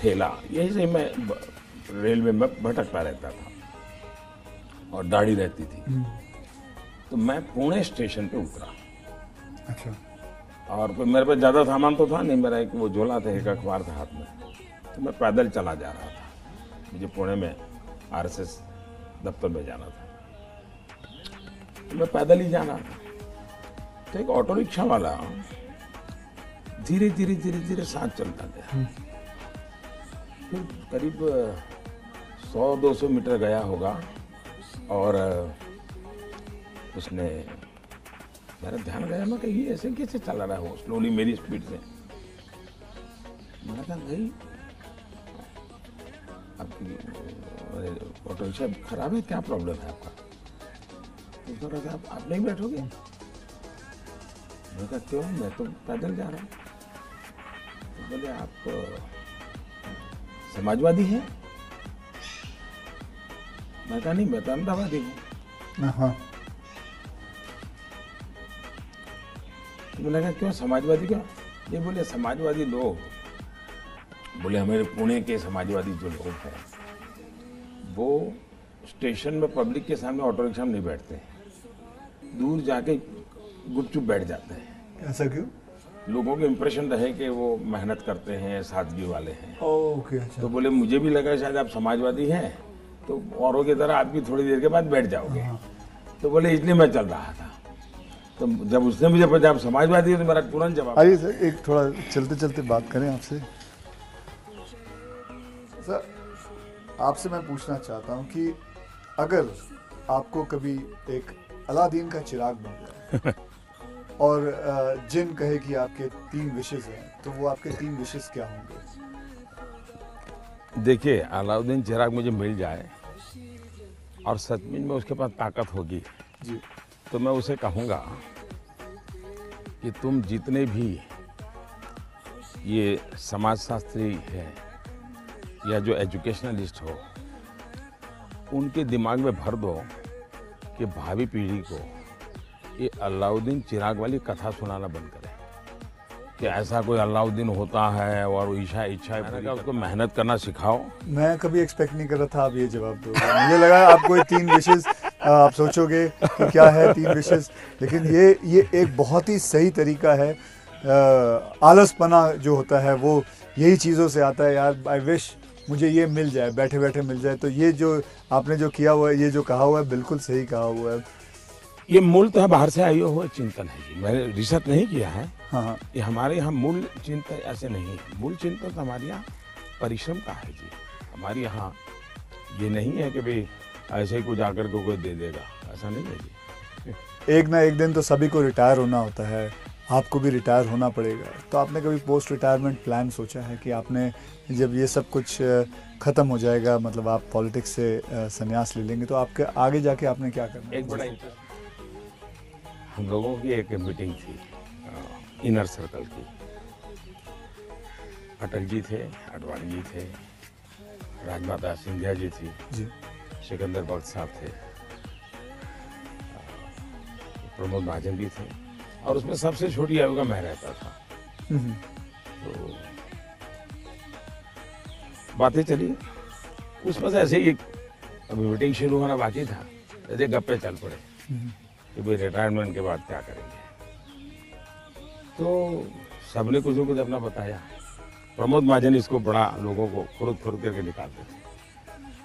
थैला, यही से मैं रेलवे में भटकता रहता था और दाढ़ी रहती थी। तो मैं पुणे स्टेशन पे उतरा। अच्छा, और मेरे पास ज़्यादा सामान तो था नहीं, मेरा एक वो झोला था, एक अखबार था हाथ में। तो मैं पैदल चला जा रहा था, मुझे पुणे में आरएसएस दफ्तर में जाना था। तो मैं पैदल ही जा रहा था। तो एक ऑटो रिक्शा वाला धीरे धीरे धीरे धीरे साथ चलता गया। फिर करीब 100-200 मीटर गया होगा और उसने मेरा ध्यान गया, मैं कहीं ऐसे कैसे चला रहा हूँ स्लोली मेरी स्पीड से। मैंने कहा भाई आपकी ऑटो रिक्शा खराब है, क्या प्रॉब्लम है आपका? तो कह रहा था आप नहीं बैठोगे? मैं कहा क्यों, मैं तो पैदल जा रहा हूँ। तो बोले आप समाजवादी हैं? मैं कहा नहीं, मैं तो अहमदाबादी हूँ। हाँ। तो मैंने कहा क्यों समाजवादी क्यों? ये बोले समाजवादी लोग, बोले हमारे पुणे के समाजवादी जो लोग हैं वो स्टेशन में पब्लिक के सामने ऑटो रिक्शा में नहीं बैठते हैं, दूर जाके गुपचुप बैठ जाते हैं। ऐसा क्यों? लोगों को इम्प्रेशन रहे कि वो मेहनत करते हैं, सादगी वाले हैं। ओके, अच्छा। तो बोले मुझे भी लगा शायद आप समाजवादी हैं तो औरों की तरह आप भी थोड़ी देर के बाद बैठ जाओगे। तो बोले इसलिए मैं चल रहा था। तो जब उसने मुझे पूछा आप समाजवादी हो तो मेरा तुरंत जवाब। आइए सर, एक थोड़ा चलते चलते बात करें आपसे। सर, आपसे मैं पूछना चाहता हूँ कि अगर आपको कभी एक अलादीन का चिराग बन जाए और जिन कहे कि आपके 3 विशेष हैं, तो वो आपके 3 विशेष क्या होंगे? देखिए, अलाउद्दीन चिराग मुझे मिल जाए और सचमुच में उसके पास ताकत होगी जी। तो मैं उसे कहूँगा कि तुम जितने भी ये समाजशास्त्री हैं या जो एजुकेशनलिस्ट हो, उनके दिमाग में भर दो कि भावी पीढ़ी को ये अलाउद्दीन चिराग वाली कथा सुनाना बंद करें कि ऐसा कोई अलाउद्दीन होता है और इच्छा उसको मेहनत करना सिखाओ। मैं कभी एक्सपेक्ट नहीं कर रहा था आप ये जवाब दोगे। मुझे लगा आप कोई 3 विशेष आप सोचोगे कि क्या है 3 विशेष, लेकिन ये एक बहुत ही सही तरीका है। आलसपना जो होता है वो यही चीज़ों से आता है। यार आई विश मुझे ये मिल जाए, बैठे बैठे मिल जाए। तो ये जो आपने जो किया हुआ है, ये जो कहा हुआ है, बिल्कुल सही कहा हुआ है। ये मूलतः बाहर से आई हुआ चिंतन है जी, मैंने रिसर्च नहीं किया है। हाँ। ये हमारे यहाँ मूल चिंतन ऐसे नहीं है। मूल चिंतन तो हमारे यहाँ परिश्रम का है जी। हमारे यहाँ ये नहीं है कि भाई ऐसे ही कुछ आकर को कोई दे देगा, ऐसा नहीं है जी। एक ना एक दिन तो सभी को रिटायर होना होता है, आपको भी रिटायर होना पड़ेगा। तो आपने कभी पोस्ट रिटायरमेंट प्लान सोचा है कि आपने जब ये सब कुछ ख़त्म हो जाएगा, मतलब आप पॉलिटिक्स से संन्यास ले लेंगे, तो आपके आगे जाके आपने क्या करना? एक बड़ा हम लोगों की एक मीटिंग थी इनर सर्कल की। अटल जी थे, आडवाणी जी थे, राजमाता सिंधिया जी थी जी, सिकंदर बख्श साहब थे, प्रमोद महाजन भी थे और उसमें सबसे छोटी आयु का मैं रहता था। तो बातें चली, उसमें से ऐसे ही अभी मीटिंग शुरू होना बाकी था, ऐसे गप्पे चल पड़े कि भाई रिटायरमेंट के बाद क्या करेंगे। तो सबने कुछ न कुछ अपना बताया। प्रमोद महाजन इसको बड़ा लोगों को खुद करके निकालते थे।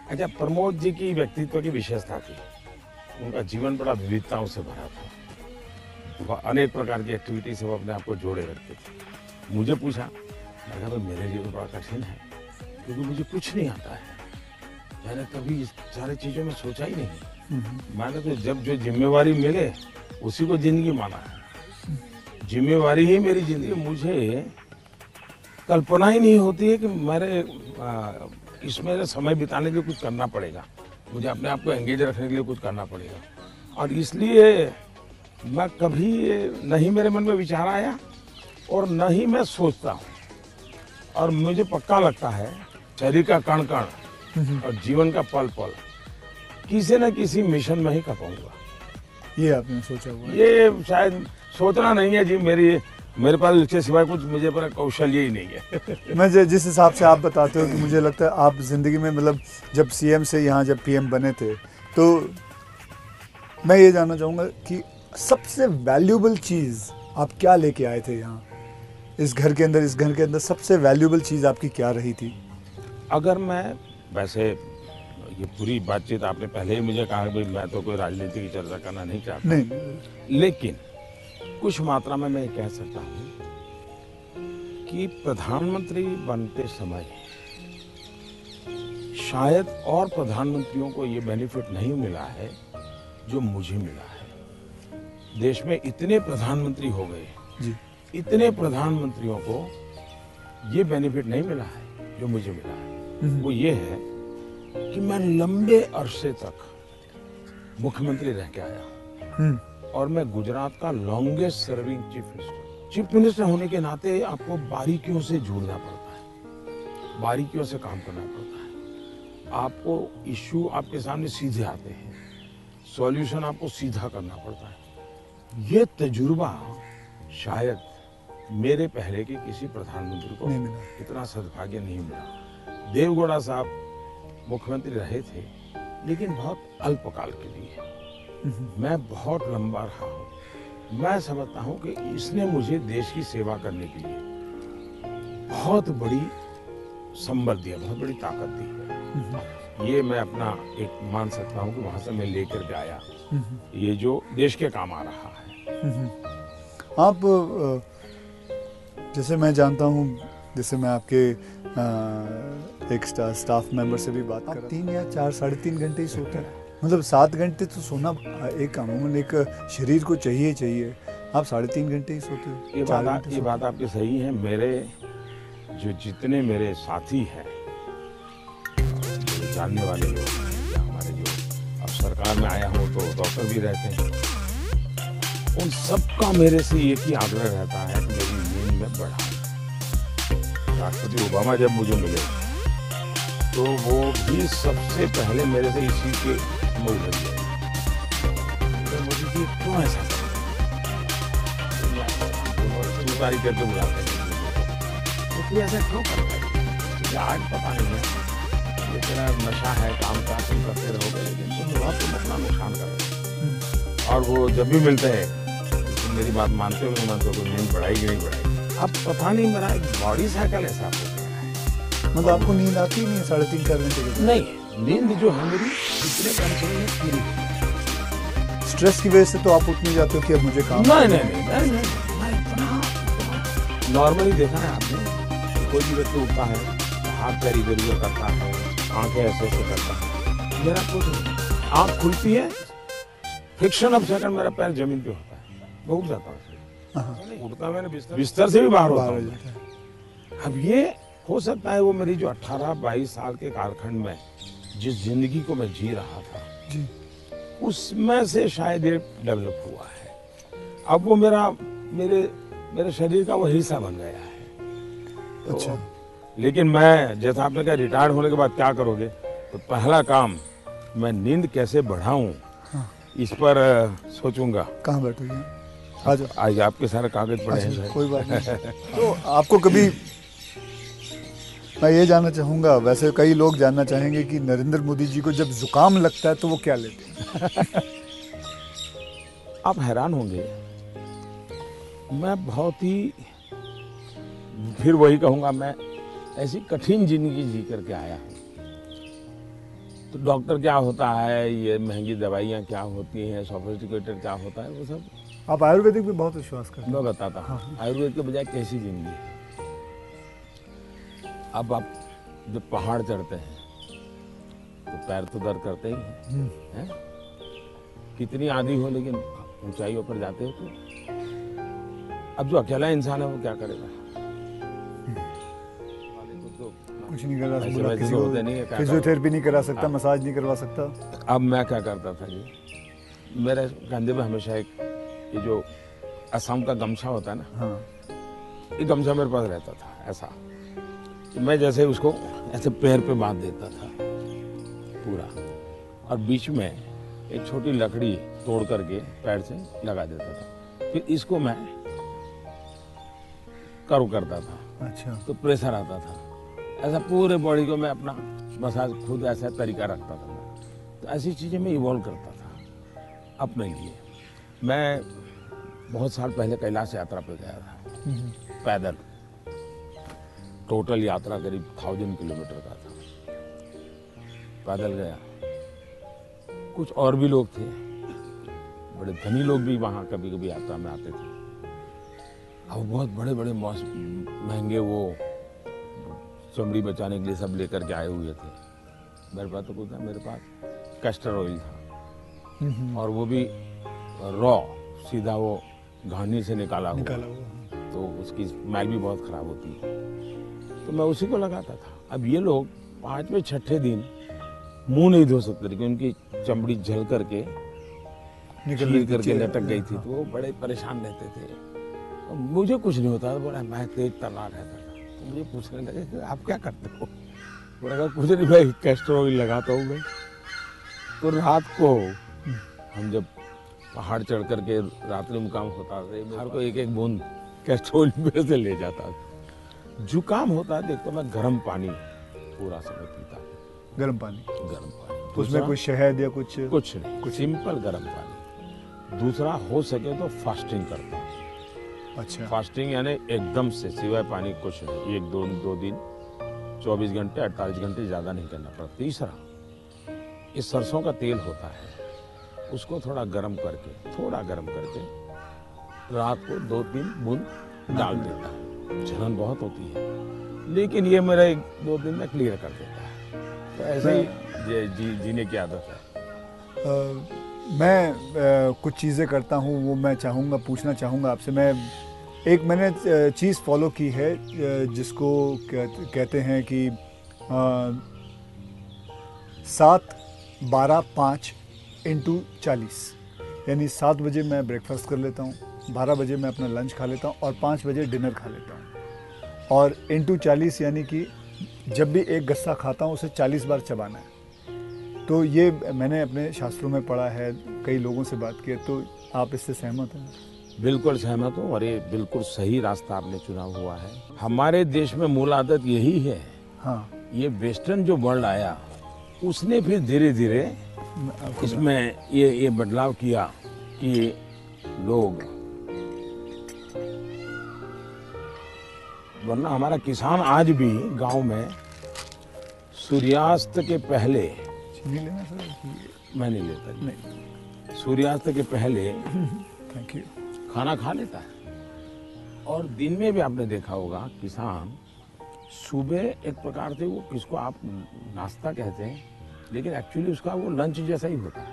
अच्छा, प्रमोद जी की व्यक्तित्व की विशेषता थी, उनका जीवन बड़ा विविधताओं से भरा था। अनेक प्रकार की एक्टिविटी से वो अपने आप को जोड़े रखते थे। मुझे पूछा, मैं कहा मेरे लिए तो बड़ा कठिन है क्योंकि मुझे कुछ नहीं आता है, मैंने कभी इस सारी चीज़ों में सोचा ही नहीं। मैंने तो जब जो जिम्मेवारी मिले उसी को जिंदगी माना है, जिम्मेवारी ही मेरी जिंदगी। मुझे कल्पना ही नहीं होती है कि मेरे इसमें समय बिताने के लिए कुछ करना पड़ेगा, मुझे अपने आप को एंगेज रखने के लिए कुछ करना पड़ेगा। और इसलिए मैं कभी नहीं मेरे मन में विचार आया और न ही मैं सोचता हूँ। और मुझे पक्का लगता है शरीर का कण कण और जीवन का पल पल किसी न किसी मिशन में ही खपाऊंगा। ये आपने सोचा हुआ है? ये शायद सोचना नहीं है जी, मेरे पास इसके सिवाय कुछ मुझे पर कौशल्य ही नहीं है। मैं जिस हिसाब से आप बताते हो कि मुझे लगता है आप ज़िंदगी में, मतलब जब सीएम से यहाँ जब पीएम बने थे, तो मैं ये जानना चाहूँगा कि सबसे वैल्यूबल चीज़ आप क्या लेके आए थे यहाँ इस घर के अंदर सबसे वैल्यूबल चीज़ आपकी क्या रही थी? अगर मैं, वैसे ये पूरी बातचीत आपने पहले ही मुझे कहा कि मैं तो कोई राजनीति की चर्चा करना नहीं चाहता, नहीं, लेकिन कुछ मात्रा में मैं कह सकता हूँ कि प्रधानमंत्री बनते समय शायद और प्रधानमंत्रियों को ये बेनिफिट नहीं मिला है जो मुझे मिला है। देश में इतने प्रधानमंत्री हो गए, जी। इतने प्रधानमंत्रियों को ये बेनिफिट नहीं मिला है जो मुझे मिला है। वो ये है कि मैं लंबे अरसे तक मुख्यमंत्री रह के आया और मैं गुजरात का लॉन्गेस्ट सर्विंग चीफ मिनिस्टर होने के नाते आपको बारीकियों से जुड़ना पड़ता है, बारीकियों से काम करना पड़ता है। आपको इश्यू आपके सामने सीधे आते हैं, सॉल्यूशन आपको सीधा करना पड़ता है। ये तजुर्बा शायद मेरे पहले के किसी प्रधानमंत्री को नहीं मिला। इतना सद्भाग्य नहीं मिला। देवगौड़ा साहब मुख्यमंत्री रहे थे, लेकिन बहुत अल्पकाल के लिए। मैं बहुत लंबा रहा हूं। मैं समझता हूं कि इसने मुझे देश की सेवा करने के लिए बहुत बड़ी संबल दिया, बहुत बड़ी ताकत दी। ये मैं अपना एक मान सकता हूं कि वहां से मैं लेकर के आया, ये जो देश के काम आ रहा है। आप जैसे मैं जानता हूँ, जैसे मैं आपके एक स्टाफ मेंबर से भी बात कर रहा हूं, 3 या 4 साढ़े 3 घंटे ही सोते हैं। मतलब 7 घंटे तो सोना एक अमूमन एक शरीर को चाहिए। आप 3.5 घंटे ही सोते हो। ये बात आपकी सही है। मेरे जो जितने मेरे साथी हैं, जानने वाले लोग हैं, या हमारे जो अब सरकार में आया हूँ तो डॉक्टर भी रहते हैं, उन सबका मेरे से एक ही आग्रह रहता है कि मेरी नींद में बढ़ाओ। राष्ट्रपति ओबामा जब मुझे मिले तो वो भी सबसे पहले मेरे से इसी के मूल बन गए। तो मुझे कि क्यों ऐसा करके बुलाते हैं, तो तू ऐसा क्यों करता है? मुझे आज पता नहीं है, ये तेरा नशा है काम का, तुम करते रहोगे, लेकिन तुम बहुत तुम अपना नुकसान कर रहे हो। और वो जब भी मिलते हैं, तुम मेरी बात मानते हो नहीं मानते हो, कोई नींद बढ़ाई नहीं बढ़ाई। अब पता नहीं मेरा एक बॉडी साइकिल ऐसा हो गया है। मतलब आपको नींद आती नहीं है 3.5-4 घंटे के? नहीं, नींद जो है मेरी इतने कम समय में पूरी। स्ट्रेस की वजह से तो आप उठ नहीं जाते हो कि अब मुझे काम? नहीं, नॉर्मली देखा है आपने, कोई भी व्यक्ति उठता है, हाथ पैर इधर उधर करता है, आंखें ऐसे करता है। मेरा कुछ नहीं, आंख खुलती है, फ्रिक्शन ऑफ सेकंड मेरा पैर जमीन पे होता है, मैं उठ जाता हूँ। उठता मैंने बिस्तर से भी बाहर होता हूँ। अब ये हो सकता है वो मेरी जो 18-22 साल के कालखंड में जिस जिंदगी को मैं जी रहा था जी, उसमें से शायद ये डेवलप हुआ है। अब वो मेरे शरीर का वो हिस्सा बन गया है। तो, अच्छा। लेकिन मैं, जैसा आपने कहा रिटायर्ड होने के बाद क्या करोगे, तो पहला काम मैं नींद कैसे बढ़ाऊं, इस पर सोचूंगा। कहाँ बैठोगे? आज आपके सारे कागज पड़े हैं। कोई बात नहीं। तो आपको कभी, मैं ये जानना चाहूँगा, वैसे कई लोग जानना चाहेंगे कि नरेंद्र मोदी जी को जब जुकाम लगता है तो वो क्या लेते हैं? आप हैरान होंगे, मैं बहुत ही, फिर वही कहूँगा, मैं ऐसी कठिन जिंदगी जी करके आया हूँ। तो डॉक्टर क्या होता है, ये महंगी दवाइयाँ क्या होती हैं, सोफिस्टिकेटेड क्या होता है, वो सब। आप आयुर्वेदिक पे बहुत विश्वास करते हैं? मैं बताता हूँ आयुर्वेद के बजाय कैसी जिंदगी है। अब आप जब पहाड़ चढ़ते हैं तो पैर तो दर्द करते ही हैं, कितनी आंधी हो, लेकिन ऊंचाइयों पर जाते हो तो अब जो अकेला इंसान है वो क्या करेगा? कुछ नहीं करा ऐसे सकता, वैसे किसी तो को होते नहीं है, क्या फिजियोथेरेपी नहीं करा सकता, हाँ। मसाज नहीं करवा सकता। अब मैं क्या करता था जी, मेरे कंधे में हमेशा एक ये जो असम का गमछा होता है ना, हाँ। ये गमछा मेरे पास रहता था ऐसा, तो मैं जैसे उसको ऐसे पैर पे बांध देता था पूरा, और बीच में एक छोटी लकड़ी तोड़ करके पैर से लगा देता था। फिर इसको मैं कर्व करता था, अच्छा। तो प्रेशर आता था। ऐसा पूरे बॉडी को मैं अपना मसाज खुद ऐसा तरीका रखता था। तो ऐसी चीज़ें मैं इवॉल्व करता था अपने लिए। मैं बहुत साल पहले कैलाश यात्रा पे गया था पैदल, टोटल यात्रा करीब 1000 किलोमीटर का था, पैदल गया। कुछ और भी लोग थे, बड़े धनी लोग भी वहाँ कभी कभी यात्रा में आते थे। अब बहुत बड़े बड़े महंगे वो चमड़ी बचाने के लिए सब लेकर के आए हुए थे। मेरे पास तो कुछ था, मेरे पास कैस्टर ऑयल था, और वो भी रॉ सीधा वो घानी से निकाला हुआ, निकाला हुआ। तो उसकी स्मेल भी बहुत खराब होती है। तो मैं उसी को लगाता था। अब ये लोग 5वें 6ठे दिन मुंह नहीं धो सकते, क्योंकि उनकी चमड़ी जल करके चीर करके लटक गई थी, तो वो बड़े परेशान रहते थे। और मुझे कुछ नहीं होता, बोला मैं तेज तल्ला रहता था। तो मुझे पूछने लगे कि आप क्या करते हो? बोला कहा कुछ नहीं, मैं कैस्टर ऑयल लगाता हूँ मैं। तो रात को हम जब पहाड़ चढ़ करके रात्रि मुकाम होता था, हर को एक एक बूंद कैस्टर ऑयल में से ले जाता था। जुकाम होता है देखो, मैं गर्म पानी पूरा समय पीता, गर्म पानी। गर्म पानी, उसमें दूसरा- कोई शहद या कुछ नहीं, कुछ सिंपल गर्म पानी। दूसरा हो सके तो फास्टिंग करता। अच्छा। फास्टिंग यानी एकदम से सिवाय पानी कुछ नहीं, 1-2 दिन 24 घंटे 48 घंटे ज़्यादा नहीं करना पड़ता। तीसरा, ये सरसों का तेल होता है, उसको थोड़ा गर्म करके रात को 2-3 बूंद डाल देता है। जलन बहुत होती है, लेकिन ये मेरा 1-2 दिन में क्लियर कर देता है। तो ऐसे ही जीने की आदत है। मैं कुछ चीज़ें करता हूँ, वो मैं पूछना चाहूँगा आपसे। मैंने चीज़ फॉलो की है, जिसको कहते हैं कि 7-12-5 × 40, यानी 7 बजे मैं ब्रेकफास्ट कर लेता हूँ, 12 बजे मैं अपना लंच खा लेता हूँ और 5 बजे डिनर खा लेता हूँ। और × 40 यानी कि जब भी एक गस्सा खाता हूँ उसे 40 बार चबाना है। तो ये मैंने अपने शास्त्रों में पढ़ा है, कई लोगों से बात की है। तो आप इससे सहमत हैं? बिल्कुल सहमत हूँ, और ये बिल्कुल सही रास्ता आपने चुना हुआ है। हमारे देश में मूल आदत यही है। हाँ, ये वेस्टर्न जो वर्ल्ड आया, उसने फिर धीरे धीरे इसमें ये बदलाव किया कि लोग, वरना हमारा किसान आज भी गांव में सूर्यास्त के पहले, चीनी लेना सर? मैं नहीं लेता जी। नहीं, सूर्यास्त के पहले थैंक यू। खाना खा लेता है। और दिन में भी आपने देखा होगा, किसान सुबह एक प्रकार से, वो किसको आप नाश्ता कहते हैं, लेकिन एक्चुअली उसका वो लंच जैसा ही होता है।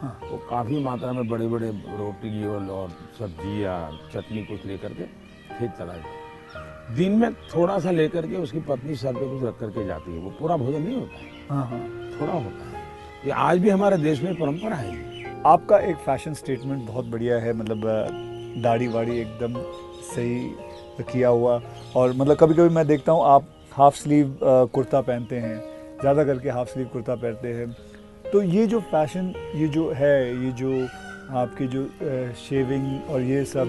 हाँ। वो काफ़ी मात्रा में बड़े बड़े रोटी और सब्जी या चटनी कुछ लेकर के खेत चला जाता। दिन में थोड़ा सा लेकर के उसकी पत्नी सर पे कुछ रख करके जाती है। वो पूरा भोजन नहीं होता है, हाँ हाँ। थोड़ा होता है। ये आज भी हमारे देश में परंपरा है ये। आपका एक फैशन स्टेटमेंट बहुत बढ़िया है, मतलब दाढ़ी वाड़ी एकदम सही किया हुआ। और मतलब कभी कभी मैं देखता हूँ आप हाफ स्लीव कुर्ता पहनते हैं, ज़्यादा करके हाफ स्लीव कुर्ता पहनते हैं। तो ये जो फैशन, ये जो है, ये जो आपकी जो शेविंग और ये सब,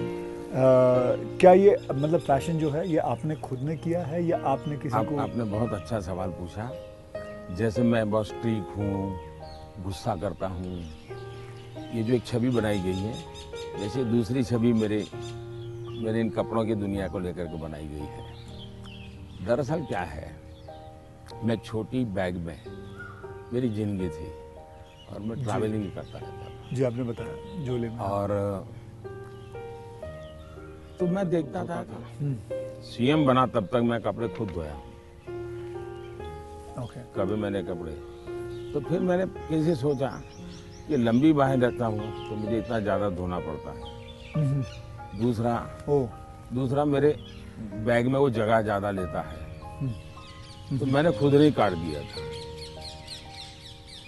क्या ये मतलब फैशन जो है, ये आपने खुद ने किया है या आपने किसी को? आपने बहुत अच्छा सवाल पूछा। जैसे मैं बहुत स्ट्रिक हूँ, गुस्सा करता हूँ, ये जो एक छवि बनाई गई है, जैसे दूसरी छवि मेरे इन कपड़ों की दुनिया को लेकर के बनाई गई है। दरअसल क्या है, मैं छोटी बैग में मेरी जिंदगी थी और मैं ट्रैवलिंग करता रहता था। जी, आपने बताया झोले में। और तो मैं देखता था, सीएम बना तब तक मैं कपड़े खुद धोया। ओके। कभी मैंने कपड़े, तो फिर मैंने किसी सोचा कि लंबी बाहें रखता हूँ तो मुझे इतना ज़्यादा धोना पड़ता है। दूसरा मेरे बैग में वो जगह ज़्यादा लेता है, तो मैंने खुद ही काट दिया था।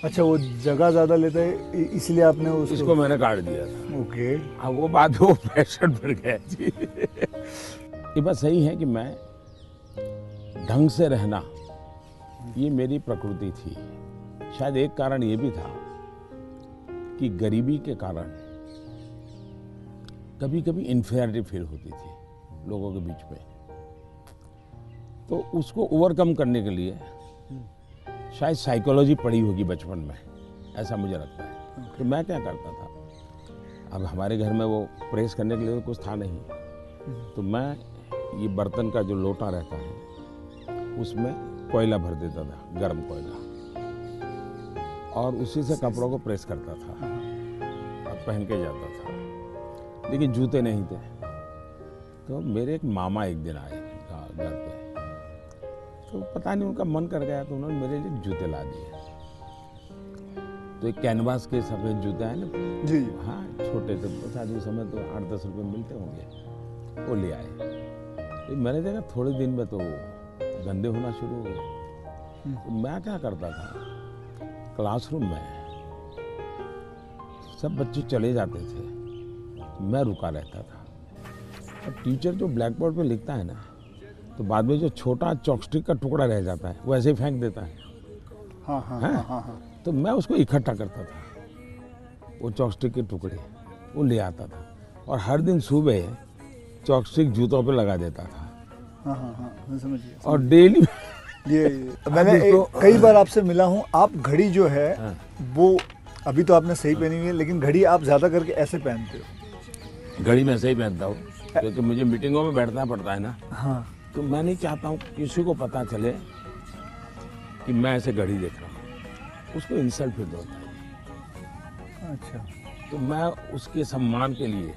अच्छा, वो जगह ज़्यादा लेता है इसलिए आपने इसको मैंने काट दिया था। ओके। अब वो बात, वो फैशन बढ़ गया जी। ये बात सही है कि मैं ढंग से रहना, ये मेरी प्रकृति थी। शायद एक कारण ये भी था कि गरीबी के कारण कभी कभी इन्फीरियरिटी फील होती थी लोगों के बीच में। तो उसको ओवरकम करने के लिए शायद साइकोलॉजी पढ़ी होगी बचपन में, ऐसा मुझे लगता है। तो मैं क्या करता था, अब हमारे घर में वो प्रेस करने के लिए कुछ था नहीं, तो मैं ये बर्तन का जो लोटा रहता है उसमें कोयला भर देता था, गर्म कोयला, और उसी से कपड़ों को प्रेस करता था और पहन के जाता था। लेकिन जूते नहीं थे। तो मेरे एक मामा एक दिन आए घर पे, तो पता नहीं उनका मन कर गया, तो उन्होंने मेरे लिए जूते ला दिए। तो एक कैनवास के सफ़ेद जूते हैं ना, जी हाँ छोटे थे, शायद उस समय तो 8-10 रुपये मिलते होंगे, वो ले आए। तो मैंने देखा थोड़े दिन में तो गंदे होना शुरू हो गए। तो मैं क्या करता था, क्लासरूम में सब बच्चे चले जाते थे, मैं रुका रहता था। अब टीचर जो ब्लैक बोर्ड पे लिखता है ना, तो बाद में जो छोटा चॉकस्टिक का टुकड़ा रह जाता है वो ऐसे ही फेंक देता है। हाँ हाँ हाँ हाँ हाँ। तो मैं उसको इकट्ठा करता था, वो चॉकस्टिक के टुकड़े वो ले आता था, और हर दिन सुबह चॉकस्टिक जूतों पे लगा देता था। हाँ हाँ हाँ, मैं समझ गया। और डेली ये मैंने कई बार आपसे मिला हूँ, आप घड़ी जो है वो अभी तो आपने सही पहनी हुई है, लेकिन घड़ी आप ज्यादा करके ऐसे पहनते हो। घड़ी मैं ऐसे ही पहनता हूँ, क्योंकि मुझे मीटिंगों में बैठना पड़ता है ना, हाँ। तो मैं नहीं चाहता हूँ किसी को पता चले कि मैं ऐसे घड़ी देख रहा हूँ, उसको इंसल्ट फील होता है। अच्छा। तो मैं उसके सम्मान के लिए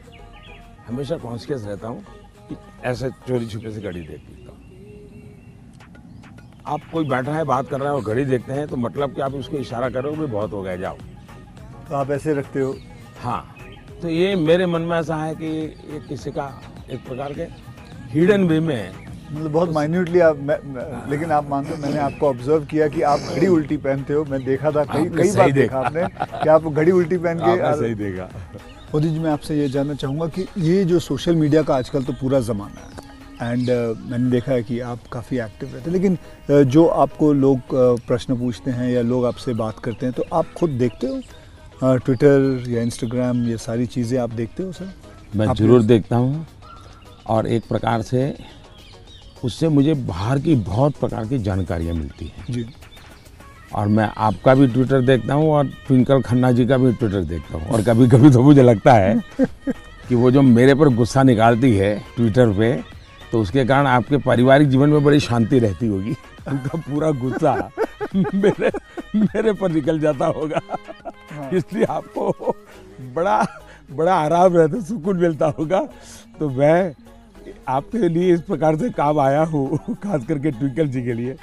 हमेशा कॉन्शियस रहता हूँ कि ऐसे चोरी छुपे से घड़ी देख लेता हूँ। आप कोई बैठा है बात कर रहा है और घड़ी देखते हैं, तो मतलब कि आप उसको इशारा करोगे बहुत हो गया, जाओ। तो आप ऐसे रखते हो? हाँ, तो ये मेरे मन में ऐसा है कि ये किसी का एक प्रकार के हिडन वे में, मतलब बहुत माइन्यूटली आप लेकिन आप मानते हो, मैंने आपको ऑब्जर्व किया कि आप घड़ी उल्टी पहनते हो। मैं देखा था कई बार देखा आपने कि आप घड़ी उल्टी पहन के। सही देखा। मोदी जी, मैं आपसे ये जानना चाहूँगा कि ये जो सोशल मीडिया का आजकल तो पूरा ज़माना है, एंड मैंने देखा है कि आप काफ़ी एक्टिव रहते हैं, लेकिन जो आपको लोग प्रश्न पूछते हैं या लोग आपसे बात करते हैं, तो आप खुद देखते हो ट्विटर या इंस्टाग्राम, ये सारी चीज़ें आप देखते हो सर? मैं ज़रूर देखता हूँ, और एक प्रकार से उससे मुझे बाहर की बहुत प्रकार की जानकारियाँ मिलती हैं जी। और मैं आपका भी ट्विटर देखता हूँ और ट्विंकल खन्ना जी का भी ट्विटर देखता हूँ, और कभी कभी तो मुझे लगता है कि वो जो मेरे पर गुस्सा निकालती है ट्विटर पे, तो उसके कारण आपके पारिवारिक जीवन में बड़ी शांति रहती होगी। उनका पूरा गुस्सा मेरे पर निकल जाता होगा। हाँ। इसलिए आपको बड़ा आराम रहता, सुकून मिलता होगा। तो मैं आपके लिए इस प्रकार से काम आया हूँ, खास करके ट्विंकल जी के लिए।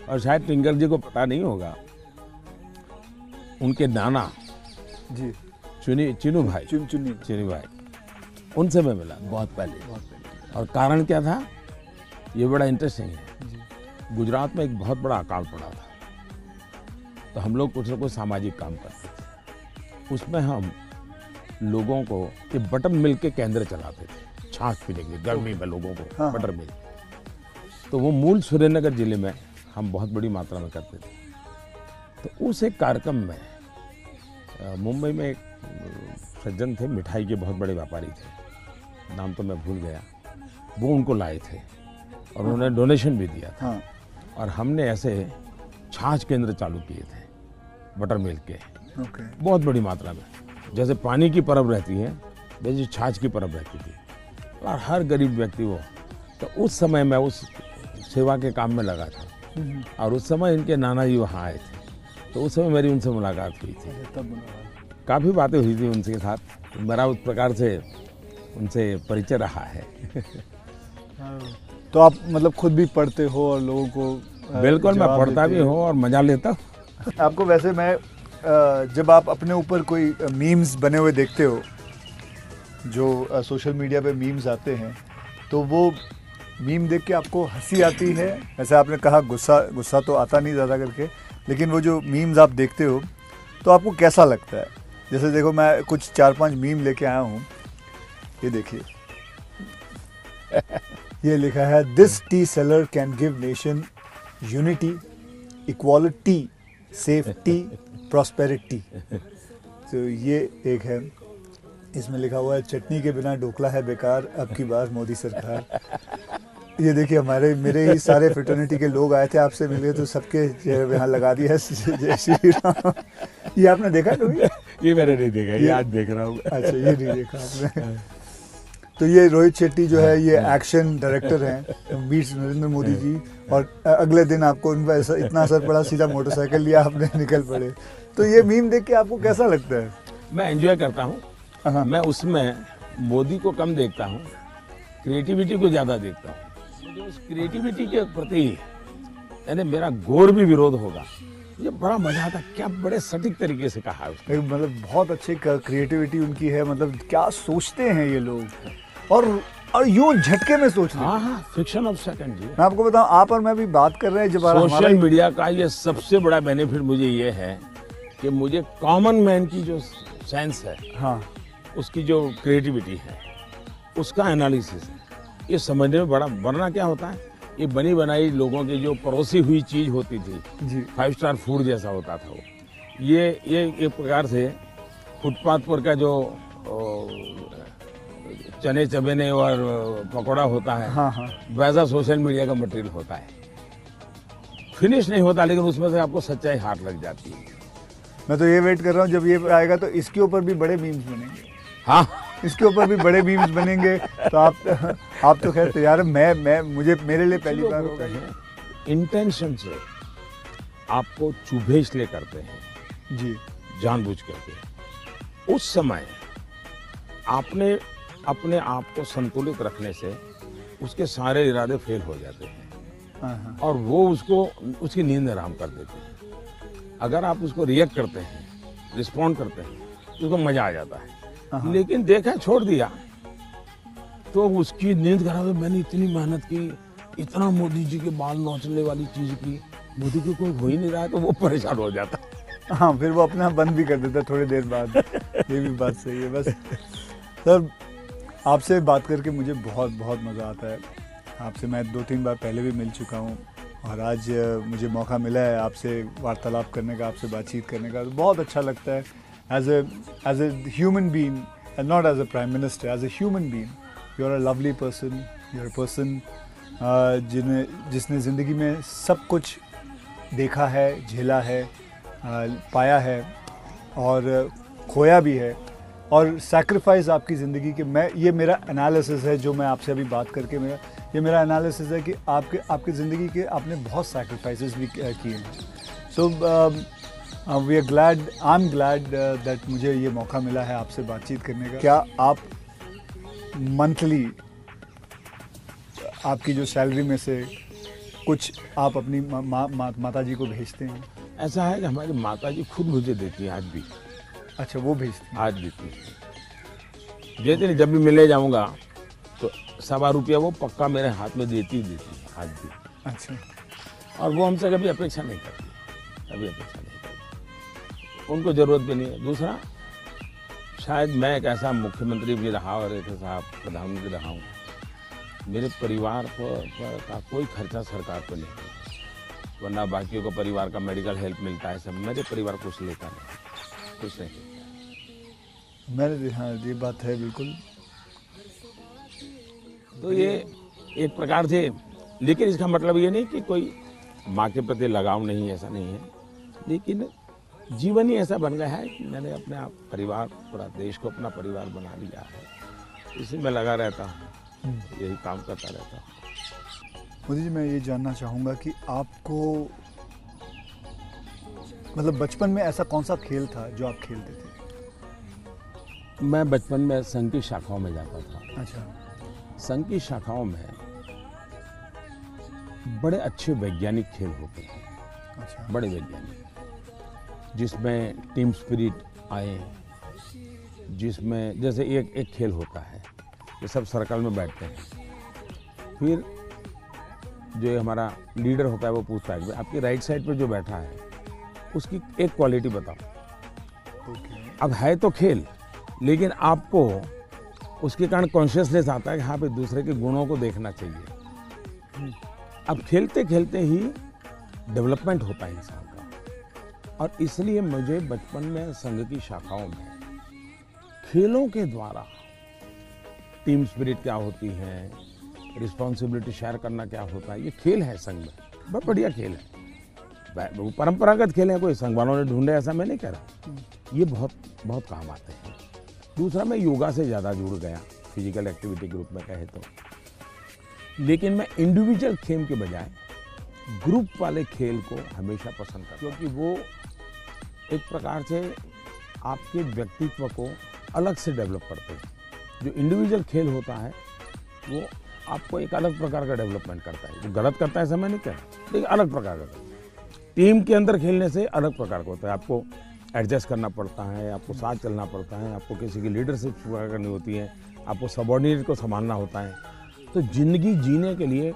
और शायद ट्विंकल जी को पता नहीं होगा, उनके नाना जी चिनू भाई, उनसे मैं मिला बहुत पहले। और कारण क्या था, ये बड़ा इंटरेस्टिंग है। गुजरात में एक बहुत बड़ा अकाल पड़ा था, तो हम लोग कुछ न कुछ सामाजिक काम करते थे। उसमें हम लोगों को ये बटर मिल्क के केंद्र चलाते थे, छाछ पीने के लिए गर्मी में लोगों को। हाँ। बटर मिल्क, तो वो मूल सुरेंद्रनगर जिले में हम बहुत बड़ी मात्रा में करते थे। तो उस एक कार्यक्रम में मुंबई में एक सज्जन थे, मिठाई के बहुत बड़े व्यापारी थे, नाम तो मैं भूल गया, वो उनको लाए थे और उन्होंने डोनेशन भी दिया था। हाँ। और हमने ऐसे छाछ केंद्र चालू किए थे बटर मिल्क के। बहुत बड़ी मात्रा में, जैसे पानी की परब रहती है वैसे छाछ की परब रहती थी, और हर गरीब व्यक्ति वो। तो उस समय मैं उस सेवा के काम में लगा था, और उस समय इनके नाना जी वहाँ आए थे, तो उस समय मेरी उनसे मुलाकात हुई थी, काफ़ी बातें हुई थी उनके साथ। तो मेरा उस प्रकार से उनसे परिचय रहा है। तो आप मतलब खुद भी पढ़ते हो और लोगों को? बिल्कुल, मैं पढ़ता भी हूँ और मजा लेता हूँ। आपको वैसे मैं जब आप अपने ऊपर कोई मीम्स बने हुए देखते हो, जो सोशल मीडिया पे मीम्स आते हैं, तो वो मीम देख के आपको हंसी आती है? वैसे आपने कहा गुस्सा तो आता नहीं ज़्यादा करके, लेकिन वो जो मीम्स आप देखते हो तो आपको कैसा लगता है? जैसे देखो, मैं कुछ 4-5 मीम लेके आया हूँ, ये देखिए। ये लिखा है, this T seller can give nation unity, equality, safety, prosperity. तो ये एक है, इसमें लिखा हुआ है, चटनी के बिना ढोकला है बेकार, अब की बार मोदी सरकार। ये देखिए, मेरे ही सारे फ्रेटर्निटी के लोग आए थे, आपसे मिले तो सबके चेहरे यहाँ लगा दिया जय श्री राम। ये आपने देखा कभी? ये मैंने नहीं देखा, ये आज देख रहा हूँ। अच्छा, ये नहीं देखा आपने? तो ये रोहित शेट्टी जो है, ये एक्शन डायरेक्टर हैं, मीट्स नरेंद्र मोदी जी, और अगले दिन आपको उन पर इतना असर पड़ा, सीधा मोटरसाइकिल लिया आपने, निकल पड़े। तो ये मीम देख के आपको कैसा लगता है? मैं एंजॉय करता हूँ। मैं उसमें मोदी को कम देखता हूँ, क्रिएटिविटी को ज़्यादा देखता हूँ। मुझे उस क्रिएटिविटी के प्रति यानी मेरा घोर भी विरोध होगा ये बड़ा मजा आता, क्या बड़े सटीक तरीके से कहा है उसने। मतलब बहुत अच्छे क्रिएटिविटी उनकी है, मतलब क्या सोचते हैं ये लोग और यूं झटके में सोच लेते हैं। हाँ हाँ, फिक्शन ऑफ सेकंड जी। मैं आपको बताऊं, आप और मैं भी बात कर रहे हैं जब सोशल मीडिया का ये सबसे बड़ा बेनिफिट मुझे ये है कि मुझे कॉमन मैन की जो सेंस है, हाँ, उसकी जो क्रिएटिविटी है, उसका एनालिसिस है, ये समझने में बड़ा, वरना क्या होता है, ये बनी बनाई लोगों की जो परोसी हुई चीज होती थी जी, 5 स्टार फूड जैसा होता था वो, ये एक प्रकार से फुटपाथ पर का जो चने चबेने और पकौड़ा होता है, हाँ हाँ, वैसा सोशल मीडिया का मटेरियल होता है। फिनिश नहीं होता, लेकिन उसमें से आपको सच्चाई हाथ लग जाती है। मैं तो ये वेट कर रहा हूँ जब ये आएगा तो इसके ऊपर भी बड़े मीम्स बनेंगे। हाँ, इसके ऊपर भी बड़े मीम्स बनेंगे। तो आप तो खैर तैयार है, मैं मुझे मेरे लिए पहली बार होगा। इंटेंशन से आपको चुभे इसलिए करते हैं जी, जानबूझ करके। उस समय आपने अपने आप को संतुलित रखने से उसके सारे इरादे फेल हो जाते हैं हाँ हाँ, और वो उसकी नींद हराम कर देते हैं। अगर आप उसको रिएक्ट करते हैं, रिस्पॉन्ड करते हैं, तो उसको मजा आ जाता है। हाँ। लेकिन देखा छोड़ दिया तो उसकी नींद खराब है। मैंने इतनी मेहनत की, इतना मोदी जी के बाल नोचने वाली चीज की, मोदी की कोई हो ही नहीं रहा है, तो वो परेशान हो जाता है। हाँ, फिर वो अपना बंद भी कर देता है थोड़ी देर बाद। ये भी बात सही है। बस सर, आपसे बात करके मुझे बहुत बहुत मज़ा आता है। आपसे मैं 2-3 बार पहले भी मिल चुका हूँ और आज मुझे मौका मिला है आपसे वार्तालाप करने का, आपसे बातचीत करने का, तो बहुत अच्छा लगता है। As a human being and not as a prime minister, as a human being you are a lovely person, you are a person जिसने ज़िंदगी में सब कुछ देखा है, झेला है, पाया है और खोया भी है, और सैक्रिफाइस आपकी ज़िंदगी के, ये मेरा एनालिसिस है जो मैं आपसे अभी बात करके मेरा एनालिसिस है कि आपकी ज़िंदगी के आपने बहुत सैक्रिफाइसेस भी किए हैं। सो आई एम ग्लैड दैट मुझे ये मौका मिला है आपसे बातचीत करने का। क्या आप मंथली आपकी जो सैलरी में से कुछ आप अपनी माता जी को भेजते हैं? ऐसा है कि हमारी माता जी खुद मुझे देती है आज भी। अच्छा, वो भेजती हैं? आज देती है। जैसे जब भी मिलने जाऊंगा तो 1.25 रुपया वो पक्का मेरे हाथ में देती है आज भी। अच्छा, और वो हमसे कभी अपेक्षा नहीं करती, कभी अपेक्षा नहीं करती, उनको जरूरत भी नहीं है। दूसरा, शायद मैं एक ऐसा मुख्यमंत्री भी रहा और एक ऐसा प्रधानमंत्री रहा हूँ, मेरे परिवार का कोई खर्चा सरकार पर नहीं है, वरना बाकियों को परिवार का मेडिकल हेल्प मिलता है, सब मेरे परिवार कुछ लेता नहीं, कुछ नहीं। मैंने, हाँ, ये बात है बिल्कुल। तो ये एक प्रकार से, लेकिन इसका मतलब ये नहीं कि कोई माँ के प्रति लगाव नहीं, ऐसा नहीं है, लेकिन जीवन ही ऐसा बन गया है कि मैंने अपने आप परिवार, पूरा देश को अपना परिवार बना लिया है, इसी में लगा रहता हूँ, यही काम करता रहता हूँ। मोदी जी, मैं ये जानना चाहूँगा कि आपको मतलब बचपन में ऐसा कौन सा खेल था जो आप खेलते थे? मैं बचपन में संघ की शाखाओं में जाता था। अच्छा, संघ की शाखाओं में बड़े अच्छे वैज्ञानिक खेल होते हैं, अच्छा, बड़े वैज्ञानिक, जिसमें टीम स्पिरिट आए, जिसमें जैसे एक खेल होता है, ये सब सर्कल में बैठते हैं, फिर जो ये हमारा लीडर होता है वो पूछता है आपकी राइट साइड पर जो बैठा है उसकी एक क्वालिटी बताओ। अब है तो खेल, लेकिन आपको उसके कारण कॉन्शियसनेस आता है कि हाँ भाई दूसरे के गुणों को देखना चाहिए। अब खेलते खेलते ही डेवलपमेंट होता है इंसान का, और इसलिए मुझे बचपन में संघ की शाखाओं में खेलों के द्वारा टीम स्पिरिट क्या होती है, रिस्पॉन्सिबिलिटी शेयर करना क्या होता है, ये खेल है संघ में, बहुत बढ़िया खेल है। वो परंपरागत खेल है, कोई संघ वालों ने ढूंढे ऐसा मैं नहीं कह रहा, ये बहुत बहुत काम आते हैं। दूसरा, मैं योगा से ज़्यादा जुड़ गया, फिजिकल एक्टिविटी के रूप में कहे तो, लेकिन मैं इंडिविजुअल खेल के बजाय ग्रुप वाले खेल को हमेशा पसंद करता हूं, क्योंकि वो एक प्रकार से आपके व्यक्तित्व को अलग से डेवलप करते हैं। जो इंडिविजुअल खेल होता है वो आपको एक अलग प्रकार का डेवलपमेंट करता है, जो गलत करता है ऐसा मैं नहीं कह रहा, लेकिन अलग प्रकार का। टीम के अंदर खेलने से अलग प्रकार का होता है। आपको एडजस्ट करना पड़ता है, आपको साथ चलना पड़ता है, आपको किसी की लीडरशिप करनी होती है, आपको सबॉर्डिनेट को संभालना होता है। तो जिंदगी जीने के लिए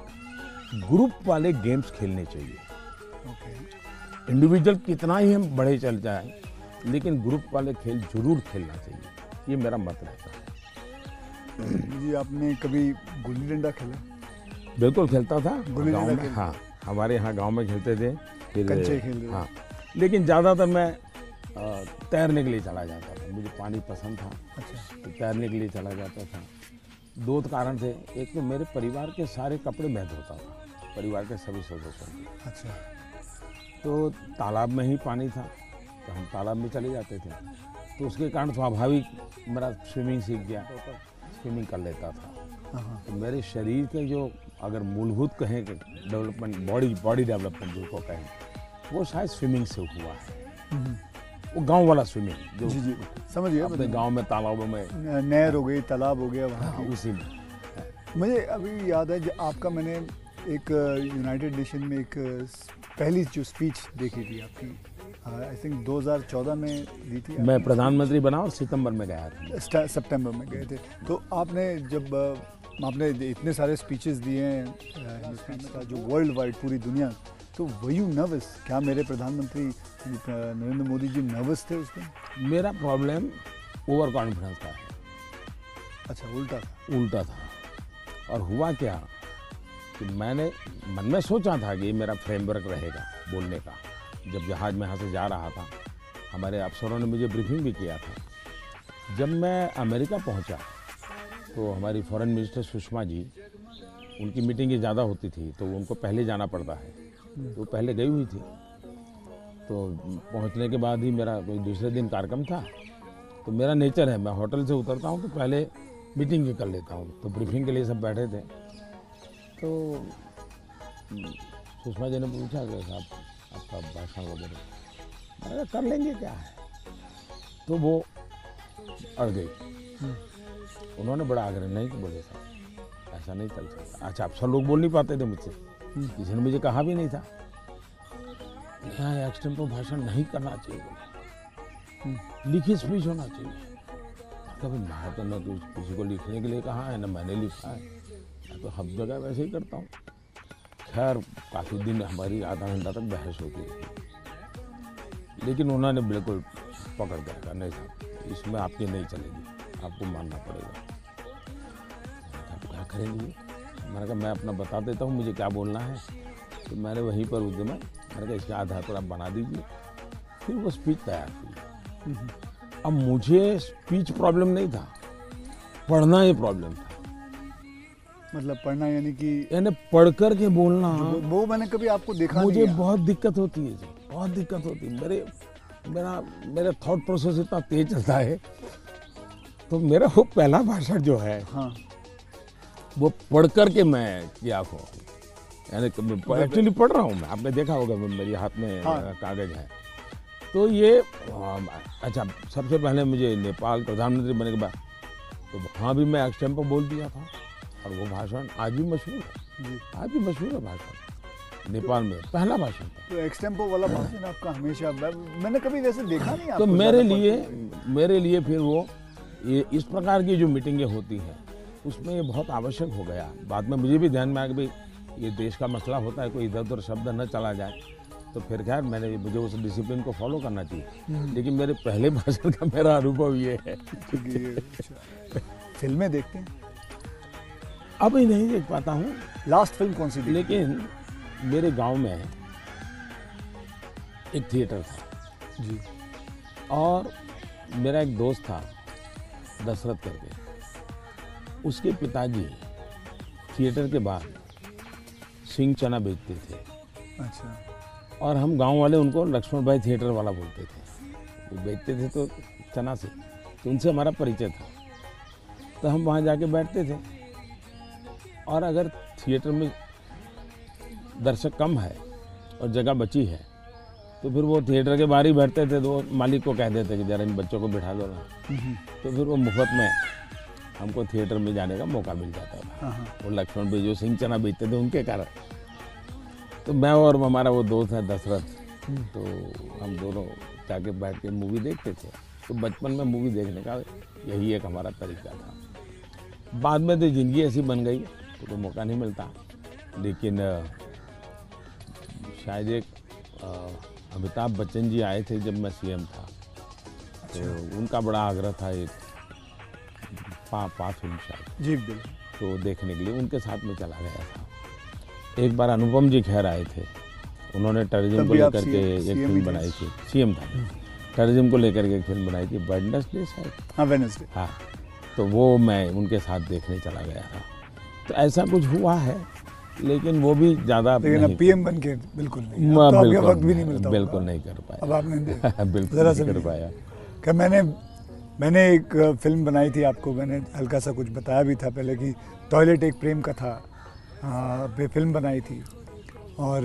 ग्रुप वाले गेम्स खेलने चाहिए। ओके। इंडिविजुअल कितना ही हम बढ़े चल जाए, लेकिन ग्रुप वाले खेल जरूर खेलना चाहिए, ये मेरा मत रहता है। जी, आपने कभी गुल्ली डंडा खेला? बिल्कुल खेलता था गुल्ली गाँव डंडा में। हाँ, हमारे यहाँ गांव में खेलते थे। फिर कंचे खेलते थे। हाँ, लेकिन ज़्यादातर मैं तैरने के लिए चला जाता था। मुझे पानी पसंद था, अच्छा। तो तैरने के लिए चला जाता था। दो कारण थे। एक तो मेरे परिवार के सारे कपड़े मैं धोता था, परिवार के सभी सदस्यों के। अच्छा। तो तालाब में ही पानी था, तो हम तालाब में चले जाते थे। तो उसके कारण स्वाभाविक मेरा स्विमिंग सीख गया, स्विमिंग कर लेता था। हाँ। तो मेरे शरीर के जो अगर मूलभूत कहें डेवलपमेंट, बॉडी डेवलपमेंट जिसको कहें, वो शायद स्विमिंग से हुआ है। वो गांव वाला स्विमिंग जो जी, समझ गया। अपने गांव में तालाबों में, नहर हो गई, तालाब हो गया वहाँ हाँ, की। उसी में। मुझे अभी याद है जब आपका मैंने एक यूनाइटेड नेशन में एक पहली जो स्पीच देखी थी आपकी, आई थिंक 2014 में दी थी। मैं प्रधानमंत्री बना और सितंबर में गया था। सितंबर में गए थे। तो आपने जब आपने इतने सारे स्पीचेस दिए हैं हिंदुस्तान का, जो वर्ल्ड वाइड पूरी दुनिया, तो वर यू नर्वस? क्या मेरे प्रधानमंत्री नरेंद्र मोदी जी नर्वस थे उस दिन? मेरा प्रॉब्लम ओवर कॉन्फिडेंस का है। अच्छा, उल्टा था। उल्टा था। और हुआ क्या कि मैंने मन में सोचा था कि ये मेरा फ्रेमवर्क रहेगा बोलने का। जब जहाज में यहाँ से जा रहा था, हमारे अफसरों ने मुझे ब्रीफिंग भी किया था। जब मैं अमेरिका पहुँचा तो हमारी फॉरेन मिनिस्टर सुषमा जी, उनकी मीटिंगें ज़्यादा होती थी, तो उनको पहले जाना पड़ता है, तो पहले गई हुई थी। तो पहुंचने के बाद ही मेरा कोई दूसरे दिन कार्यक्रम था। तो मेरा नेचर है, मैं होटल से उतरता हूं तो पहले मीटिंग कर लेता हूं। तो ब्रीफिंग के लिए सब बैठे थे। तो सुषमा जी ने पूछा कि साहब आपका भाषण वगैरह, मैंने कर लेंगे, क्या है। तो वो अड़ गई। उन्होंने बड़ा आग्रह नहीं कि बोले साहब ऐसा नहीं चल सकता। अच्छा, अफसर लोग बोल नहीं पाते थे मुझसे, किसी ने मुझे कहा भी नहीं था। यहाँ एक्सटेम्पो भाषण नहीं करना चाहिए, बोले लिखित स्पीच होना चाहिए। कभी मैं तो न किसी को लिखने के लिए कहा है, न मैंने लिखा है, मैं तो हर जगह वैसे ही करता हूँ। खैर, काफ़ी दिन हमारी आधा घंटा तक बहस होती रही, लेकिन उन्होंने बिल्कुल पकड़ कर नहीं साहब इसमें आपकी नहीं चलेगी, आपको मानना पड़ेगा। क्या करेंगे? मैंने कहा मैं अपना बता देता हूँ मुझे क्या बोलना है। तो मैंने वहीं पर उस दिन मैंने कहा इसके आधार पर आप बना दीजिए। फिर वो स्पीच तैयार हुई। अब मुझे स्पीच प्रॉब्लम नहीं था, पढ़ना ये प्रॉब्लम था। मतलब पढ़ना यानी पढ़ कर के बोलना, वो मैंने कभी आपको देखा मुझे नहीं। बहुत दिक्कत होती है जी, बहुत दिक्कत होती है। मेरा थॉट प्रोसेस इतना तेज चलता है। तो मेरा वो पहला भाषण जो है, हाँ, वो पढ़ कर के मैं क्या हो, यानी एक्चुअली पढ़ रहा हूँ मैं। आपने देखा होगा मेरे हाथ में हाँ। कागज है। तो ये अच्छा, सबसे पहले मुझे नेपाल प्रधानमंत्री बनने के बाद तो वहाँ भी मैं एक्सटेम्पो बोल दिया था, और वो भाषण आज भी मशहूर है। आज भी मशहूर है भाषण, नेपाल में पहला भाषण था। तो एक्सटेम्पो वाला भाषण आपका हमेशा, मैंने कभी वैसे देखा नहीं। तो मेरे लिए फिर वो ये इस प्रकार की जो मीटिंगें होती हैं, उसमें ये बहुत आवश्यक हो गया। बाद में मुझे भी ध्यान में आया कि भाई ये देश का मसला होता है, कोई इधर उधर शब्द न चला जाए। तो फिर खैर मुझे उस डिसिप्लिन को फॉलो करना चाहिए। लेकिन मेरे पहले भाषण का मेरा अनुभव ये है। फिल्में देखते हैं? अभी नहीं देख पाता हूँ। लास्ट फिल्म कौन सी थी? लेकिन मेरे गांव में एक थिएटर था जी, और मेरा एक दोस्त था दशरथ करके, उसके पिताजी थिएटर के बाद सिंह चना बेचते थे। अच्छा। और हम गांव वाले उनको लक्ष्मण भाई थिएटर वाला बोलते थे। वो बेचते थे तो चना से, तो उनसे हमारा परिचय था। तो हम वहाँ जाके बैठते थे, और अगर थिएटर में दर्शक कम है और जगह बची है, तो फिर वो थिएटर के बाहर ही बैठते थे। तो मालिक को कह देते कि जरा इन बच्चों को बिठा दो ना। तो फिर वो मुफ्त में हमको थिएटर में जाने का मौका मिल जाता था। वो लक्ष्मण भाई जो सिंह चना बेचते थे उनके कारण। तो मैं और हमारा वो दोस्त है दशरथ, तो हम दोनों जाके बैठ के मूवी देखते थे। तो बचपन में मूवी देखने का यही एक हमारा तरीका था। बाद में तो ज़िंदगी ऐसी बन गई तो मौका नहीं मिलता, लेकिन शायद एक अमिताभ बच्चन जी आए थे जब मैं सीएम था, तो उनका बड़ा आग्रह था एक पाँच फिल्म शायद जी बिल्कुल। तो देखने के लिए उनके साथ में चला गया था। एक बार अनुपम जी खैर आए थे, उन्होंने टेररिज्म को लेकर के एक फिल्म बनाई थी, सीएम था, टेररिज्म को लेकर के एक फिल्म बनाई थी, वेडनेसडे शायद, हाँ वेडनेसडे, हाँ, तो वो मैं उनके साथ देखने चला गया था। तो ऐसा कुछ हुआ है, लेकिन वो भी ज़्यादा लेकिन पीएम बन के बिल्कुल नहीं, अब तो आपके वक्त भी नहीं मिलता, बिल्कुल नहीं कर पाया। अब आपने बिल्कुल नहीं कर पाया। क्या मैंने एक फिल्म बनाई थी, आपको मैंने हल्का सा कुछ बताया भी था पहले कि टॉयलेट एक प्रेम कथा पे फिल्म बनाई थी, और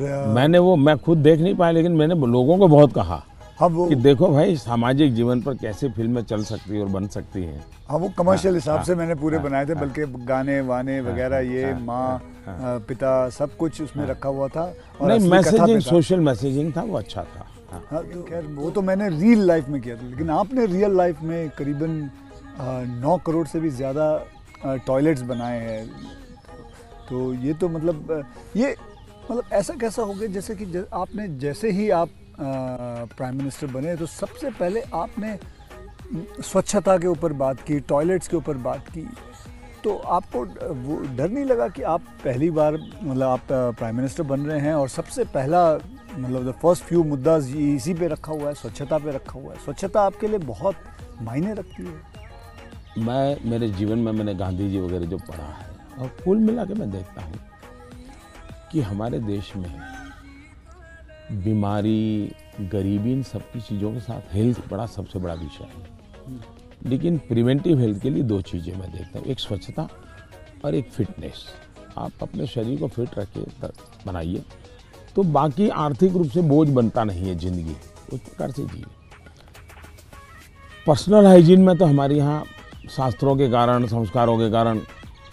मैं खुद देख नहीं पाया, लेकिन मैंने लोगों को बहुत कहा वो कि देखो भाई सामाजिक जीवन पर कैसे फिल्में चल सकती है और बन सकती हैं। हाँ वो कमर्शियल हिसाब से मैंने पूरे बनाए थे, बल्कि गाने वाने वगैरह ये माँ पिता सब कुछ उसमें रखा हुआ था, और नहीं मैसेजिंग, सोशल मैसेजिंग था, वो अच्छा था। हाँ तो खैर वो तो मैंने रियल लाइफ में किया था, लेकिन आपने रियल लाइफ में करीबन 9 करोड़ से भी ज़्यादा टॉयलेट्स बनाए हैं, तो ये तो मतलब ऐसा कैसा हो गया जैसे कि आपने जैसे ही आप प्राइम मिनिस्टर बने तो सबसे पहले आपने स्वच्छता के ऊपर बात की, टॉयलेट्स के ऊपर बात की, तो आपको वो डर नहीं लगा कि आप पहली बार मतलब आप प्राइम मिनिस्टर बन रहे हैं और सबसे पहला मतलब द फर्स्ट फ्यू मुद्दा इसी पे रखा हुआ है, स्वच्छता पे रखा हुआ है, स्वच्छता आपके लिए बहुत मायने रखती है? मैं मेरे जीवन में मैंने गांधी जी वगैरह जो पढ़ा है, और कुल मिला के मैं देखता हूँ कि हमारे देश में बीमारी, गरीबी, इन सब की चीज़ों के साथ हेल्थ बड़ा सबसे बड़ा विषय है। लेकिन प्रिवेंटिव हेल्थ के लिए 2 चीज़ें मैं देखता हूँ, एक स्वच्छता और एक फिटनेस। आप अपने शरीर को फिट रखिए, बनाइए, तो बाकी आर्थिक रूप से बोझ बनता नहीं है ज़िंदगी, उस प्रकार से जिए। पर्सनल हाइजीन में तो हमारे यहाँ शास्त्रों के कारण, संस्कारों के कारण,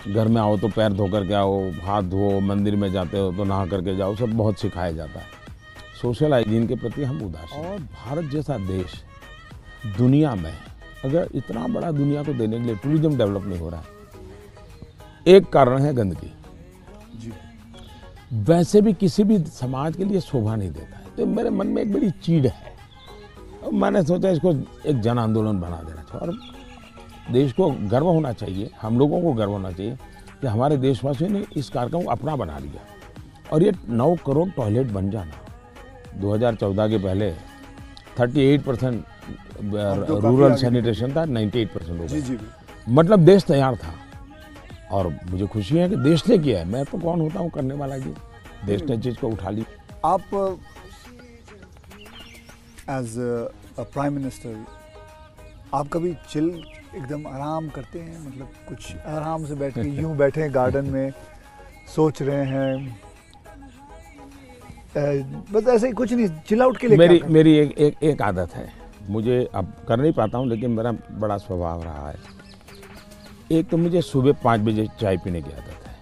घर में आओ तो पैर धो करके आओ, हाथ धो, मंदिर में जाते हो तो नहा करके जाओ, सब बहुत सिखाया जाता है। सोशल हाइजीन के प्रति हम उदासीन। और भारत जैसा देश दुनिया में, अगर इतना बड़ा दुनिया को देने के लिए टूरिज्म डेवलप नहीं हो रहा है, एक कारण है गंदगी जी। वैसे भी किसी भी समाज के लिए शोभा नहीं देता है, तो मेरे मन में एक बड़ी चीड़ है, और मैंने सोचा इसको एक जन आंदोलन बना देना चाहिए, और देश को गर्व होना चाहिए, हम लोगों को गर्व होना चाहिए कि हमारे देशवासियों ने इस कार्यक्रम को अपना बना लिया। और ये 9 करोड़ टॉयलेट बन जाना, 2014 के पहले 38% रूरल सैनिटेशन था, 98% हो गया। जी। मतलब देश तैयार था, और मुझे खुशी है कि देश ने किया है। मैं तो कौन होता हूँ करने वाला जी, देश ने चीज़ को उठा ली। आप एज अ प्राइम मिनिस्टर आप कभी चिल एकदम आराम करते हैं, मतलब कुछ आराम से बैठ के यूं बैठे हैं गार्डन में सोच रहे हैं, बस ऐसे ही कुछ नहीं, चिल आउट के लिए मेरी एक आदत है, मुझे अब कर नहीं पाता हूँ, लेकिन मेरा बड़ा स्वभाव रहा है। एक तो मुझे सुबह 5 बजे चाय पीने की आदत है,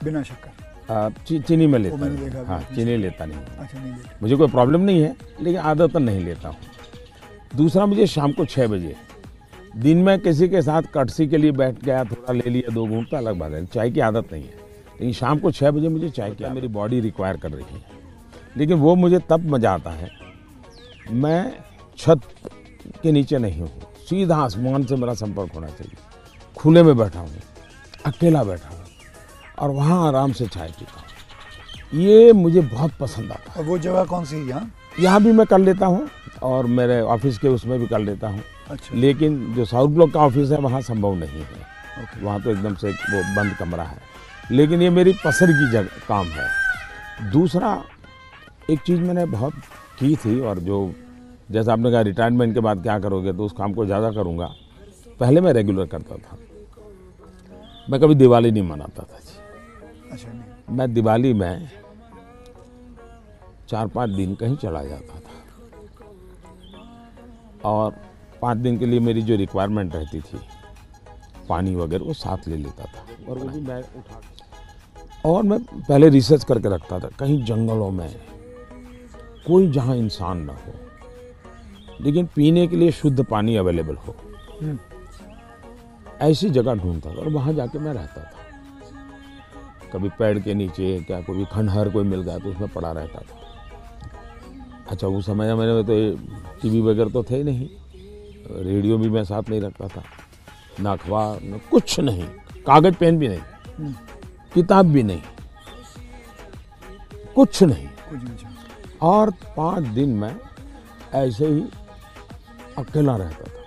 बिना शक्कर, चीनी में लेता नहीं, हाँ चीनी लेता नहीं। अच्छा, नहीं लेता, मुझे कोई प्रॉब्लम नहीं है, लेकिन आदत तो नहीं लेता हूँ। दूसरा, मुझे शाम को 6 बजे, दिन में किसी के साथ कटसी के लिए बैठ गया, थोड़ा ले लिया, 2 घूंट, तो अलग बात है, चाय की आदत नहीं है, लेकिन शाम को 6 बजे मुझे चाय की, मेरी बॉडी रिक्वायर कर रही है। लेकिन वो मुझे तब मज़ा आता है, मैं छत के नीचे नहीं हूँ, सीधा आसमान से मेरा संपर्क होना चाहिए, खुले में बैठा हूँ, अकेला बैठा हूँ, और वहाँ आराम से चाय पीता हूँ, ये मुझे बहुत पसंद आता है। और वो जगह कौन सी है? यहाँ भी मैं कर लेता हूँ, और मेरे ऑफिस के उसमें भी कर लेता हूँ। अच्छा। लेकिन जो साउथ ब्लॉक का ऑफिस है वहाँ संभव नहीं है, वहाँ तो एकदम से वो बंद कमरा है, लेकिन ये मेरी पसंद की जगह काम है। दूसरा, एक चीज़ मैंने बहुत की थी, और जो जैसा आपने कहा रिटायरमेंट के बाद क्या करोगे, तो उस काम को ज़्यादा करूँगा। पहले मैं रेगुलर करता था, मैं कभी दिवाली नहीं मनाता था जी। अच्छा, नहीं। मैं दिवाली में 4-5 दिन कहीं चला जाता था, और 5 दिन के लिए मेरी जो रिक्वायरमेंट रहती थी, पानी वगैरह, वो साथ ले लेता था, और वो भी मैं उठा, और मैं पहले रिसर्च करके रखता था, कहीं जंगलों में कोई जहाँ इंसान ना हो, लेकिन पीने के लिए शुद्ध पानी अवेलेबल हो, ऐसी जगह ढूंढता था और वहाँ जाके मैं रहता था। कभी पेड़ के नीचे, क्या कोई खंडहर कोई मिल गया तो उसमें पड़ा रहता था। अच्छा, उस समय में तो टीवी वगैरह तो थे ही नहीं, रेडियो भी मैं साथ नहीं रखता था, ना अखबार, ना कुछ नहीं, कागज पेन भी नहीं, किताब भी नहीं, कुछ नहीं। और 5 दिन मैं ऐसे ही अकेला रहता था,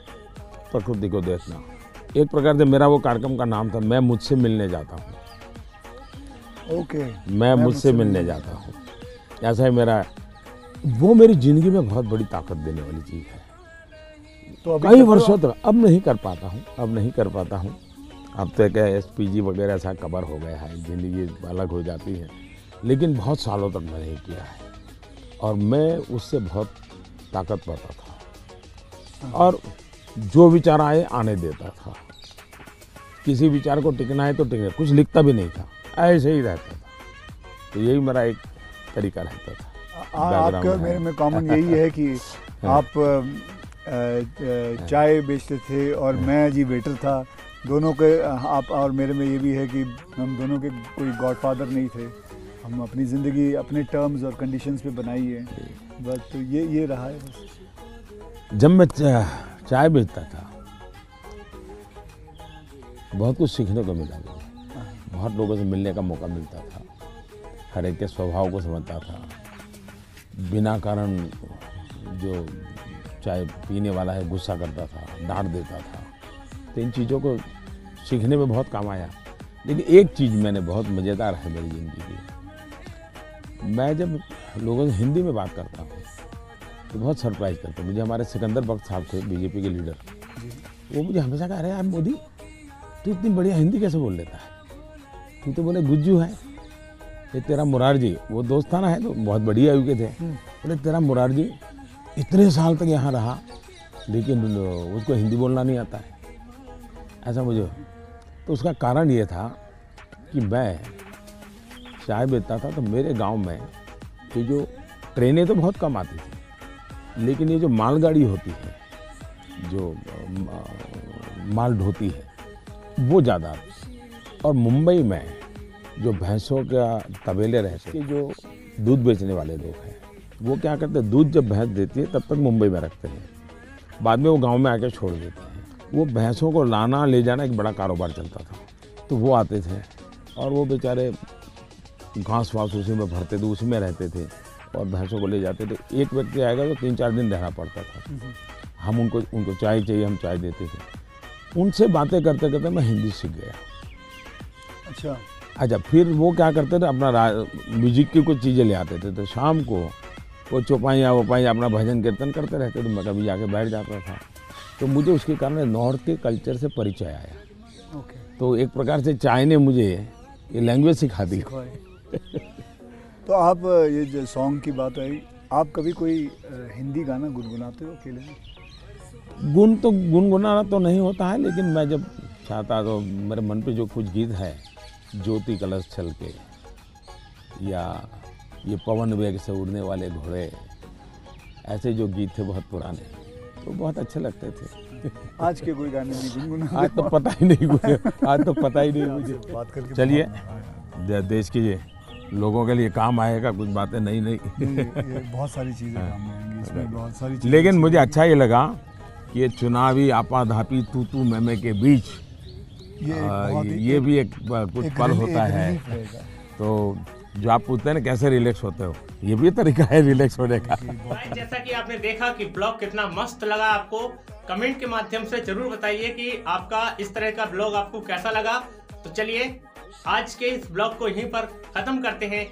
प्रकृति को देखना। एक प्रकार से मेरा वो कार्यक्रम का नाम था, मैं मुझसे मिलने जाता हूँ। मैं मुझसे मिलने जाता हूँ, ऐसा है मेरा। वो मेरी जिंदगी में बहुत बड़ी ताकत देने वाली चीज़ है। तो कई वर्षों तक अब नहीं कर पाता हूँ, अब तो क्या SPG वगैरह ऐसा कवर हो गया है, जिंदगी अलग हो जाती है, लेकिन बहुत सालों तक मैं नहीं किया है। और मैं उससे बहुत ताकत पाता था और जो विचार आए आने देता था। किसी विचार को टिकना है तो टिकना, कुछ लिखता भी नहीं था, ऐसे ही रहता था। तो यही मेरा एक तरीका रहता था। आपका मेरे में कॉमन यही है कि आप चाय बेचते थे और मैं जी वेटर था। दोनों के आप और मेरे में ये भी है कि हम दोनों के कोई गॉडफादर नहीं थे, हम अपनी ज़िंदगी अपने टर्म्स और कंडीशंस पे बनाई है बस। तो ये रहा है बस। जब मैं चाय बेचता था बहुत कुछ सीखने को मिला मुझे, बहुत लोगों से मिलने का मौका मिलता था, हर एक के स्वभाव को समझता था। बिना कारण जो चाय पीने वाला है गुस्सा करता था, डांट देता था, तो इन चीज़ों को सीखने में बहुत काम आया। लेकिन एक चीज़ मैंने बहुत मज़ेदार है मेरी ज़िंदगी की, मैं जब लोगों से हिंदी में बात करता हूँ तो बहुत सरप्राइज करते हैं मुझे। हमारे सिकंदर बख्श साहब थे, बीजेपी के लीडर, वो मुझे हमेशा कह रहे हैं, यार मोदी तू इतनी बढ़िया हिंदी कैसे बोल लेता है, तू तो बोले गुज्जू है। ये तेरा मुरारजी, वो दोस्त था ना, है तो बहुत बढ़िया आयु के थे, बोले तेरा मुरारजी इतने साल तक यहाँ रहा लेकिन उसको हिंदी बोलना नहीं आता है, ऐसा मुझे। तो उसका कारण ये था कि मैं चाय बेचता था तो मेरे गांव में ये जो ट्रेनें तो बहुत कम आती थी, लेकिन ये जो मालगाड़ी होती है, जो माल ढोती है, वो ज़्यादा आती। और मुंबई में जो भैंसों का तबेले रहते, जो दूध बेचने वाले लोग हैं, वो क्या करते हैं, दूध जब भैंस देती है तब तक मुंबई में रखते हैं, बाद में वो गांव में आके छोड़ देते हैं। वो भैंसों को लाना ले जाना एक बड़ा कारोबार चलता था। तो वो आते थे और वो बेचारे घास वास उसी में भरते थे, उसी में रहते थे और भैंसों को ले जाते थे। एक व्यक्ति आएगा तो 3-4 दिन रहना पड़ता था। हम उनको चाय चाहिए, हम चाय देते थे। उनसे बातें करते करते मैं हिंदी सीख गया। अच्छा, फिर वो क्या करते थे, अपना म्यूजिक की कुछ चीज़ें ले आते थे, तो शाम को वो चौपाइयाँ अपना भजन कीर्तन करते रहते, तो मैं कभी जाके बैठ जाता था। तो मुझे उसके कारण नॉर्थ के कल्चर से परिचय आया। तो एक प्रकार से चाय ने मुझे ये लैंग्वेज सिखा दी। तो आप ये जो सॉन्ग की बात आई, आप कभी कोई हिंदी गाना गुनगुनाते हो अकेले में? गुनगुनाना तो नहीं होता है, लेकिन मैं जब चाहता तो मेरे मन पे जो कुछ गीत है, ज्योति कलश छल के, या ये पवन वेग से उड़ने वाले घोड़े, ऐसे जो गीत थे बहुत पुराने, तो बहुत अच्छे लगते थे। आज के कोई गाने नहीं गुनगुना? आज तो पता ही नहीं मुझे, आज तो पता ही नहीं मुझे। बात करके चलिए, देश के लोगों के लिए काम आएगा कुछ बातें नई ये बहुत सारी चीज़ें काम आएंगी इसमें, बहुत सारी चीज़ें। लेकिन मुझे अच्छा ये लगा कि ये चुनावी आपाधापी तू मैमे के बीच ये भी एक कुछ पल होता है। तो जो आप पूछते हैं ना कैसे रिलैक्स होते हो, ये भी तरीका है रिलैक्स होने का। जैसा कि आपने देखा कि ब्लॉग कितना मस्त लगा आपको, कमेंट के माध्यम से जरूर बताइए कि आपका इस तरह का ब्लॉग आपको कैसा लगा। तो चलिए आज के इस ब्लॉग को यहीं पर खत्म करते हैं।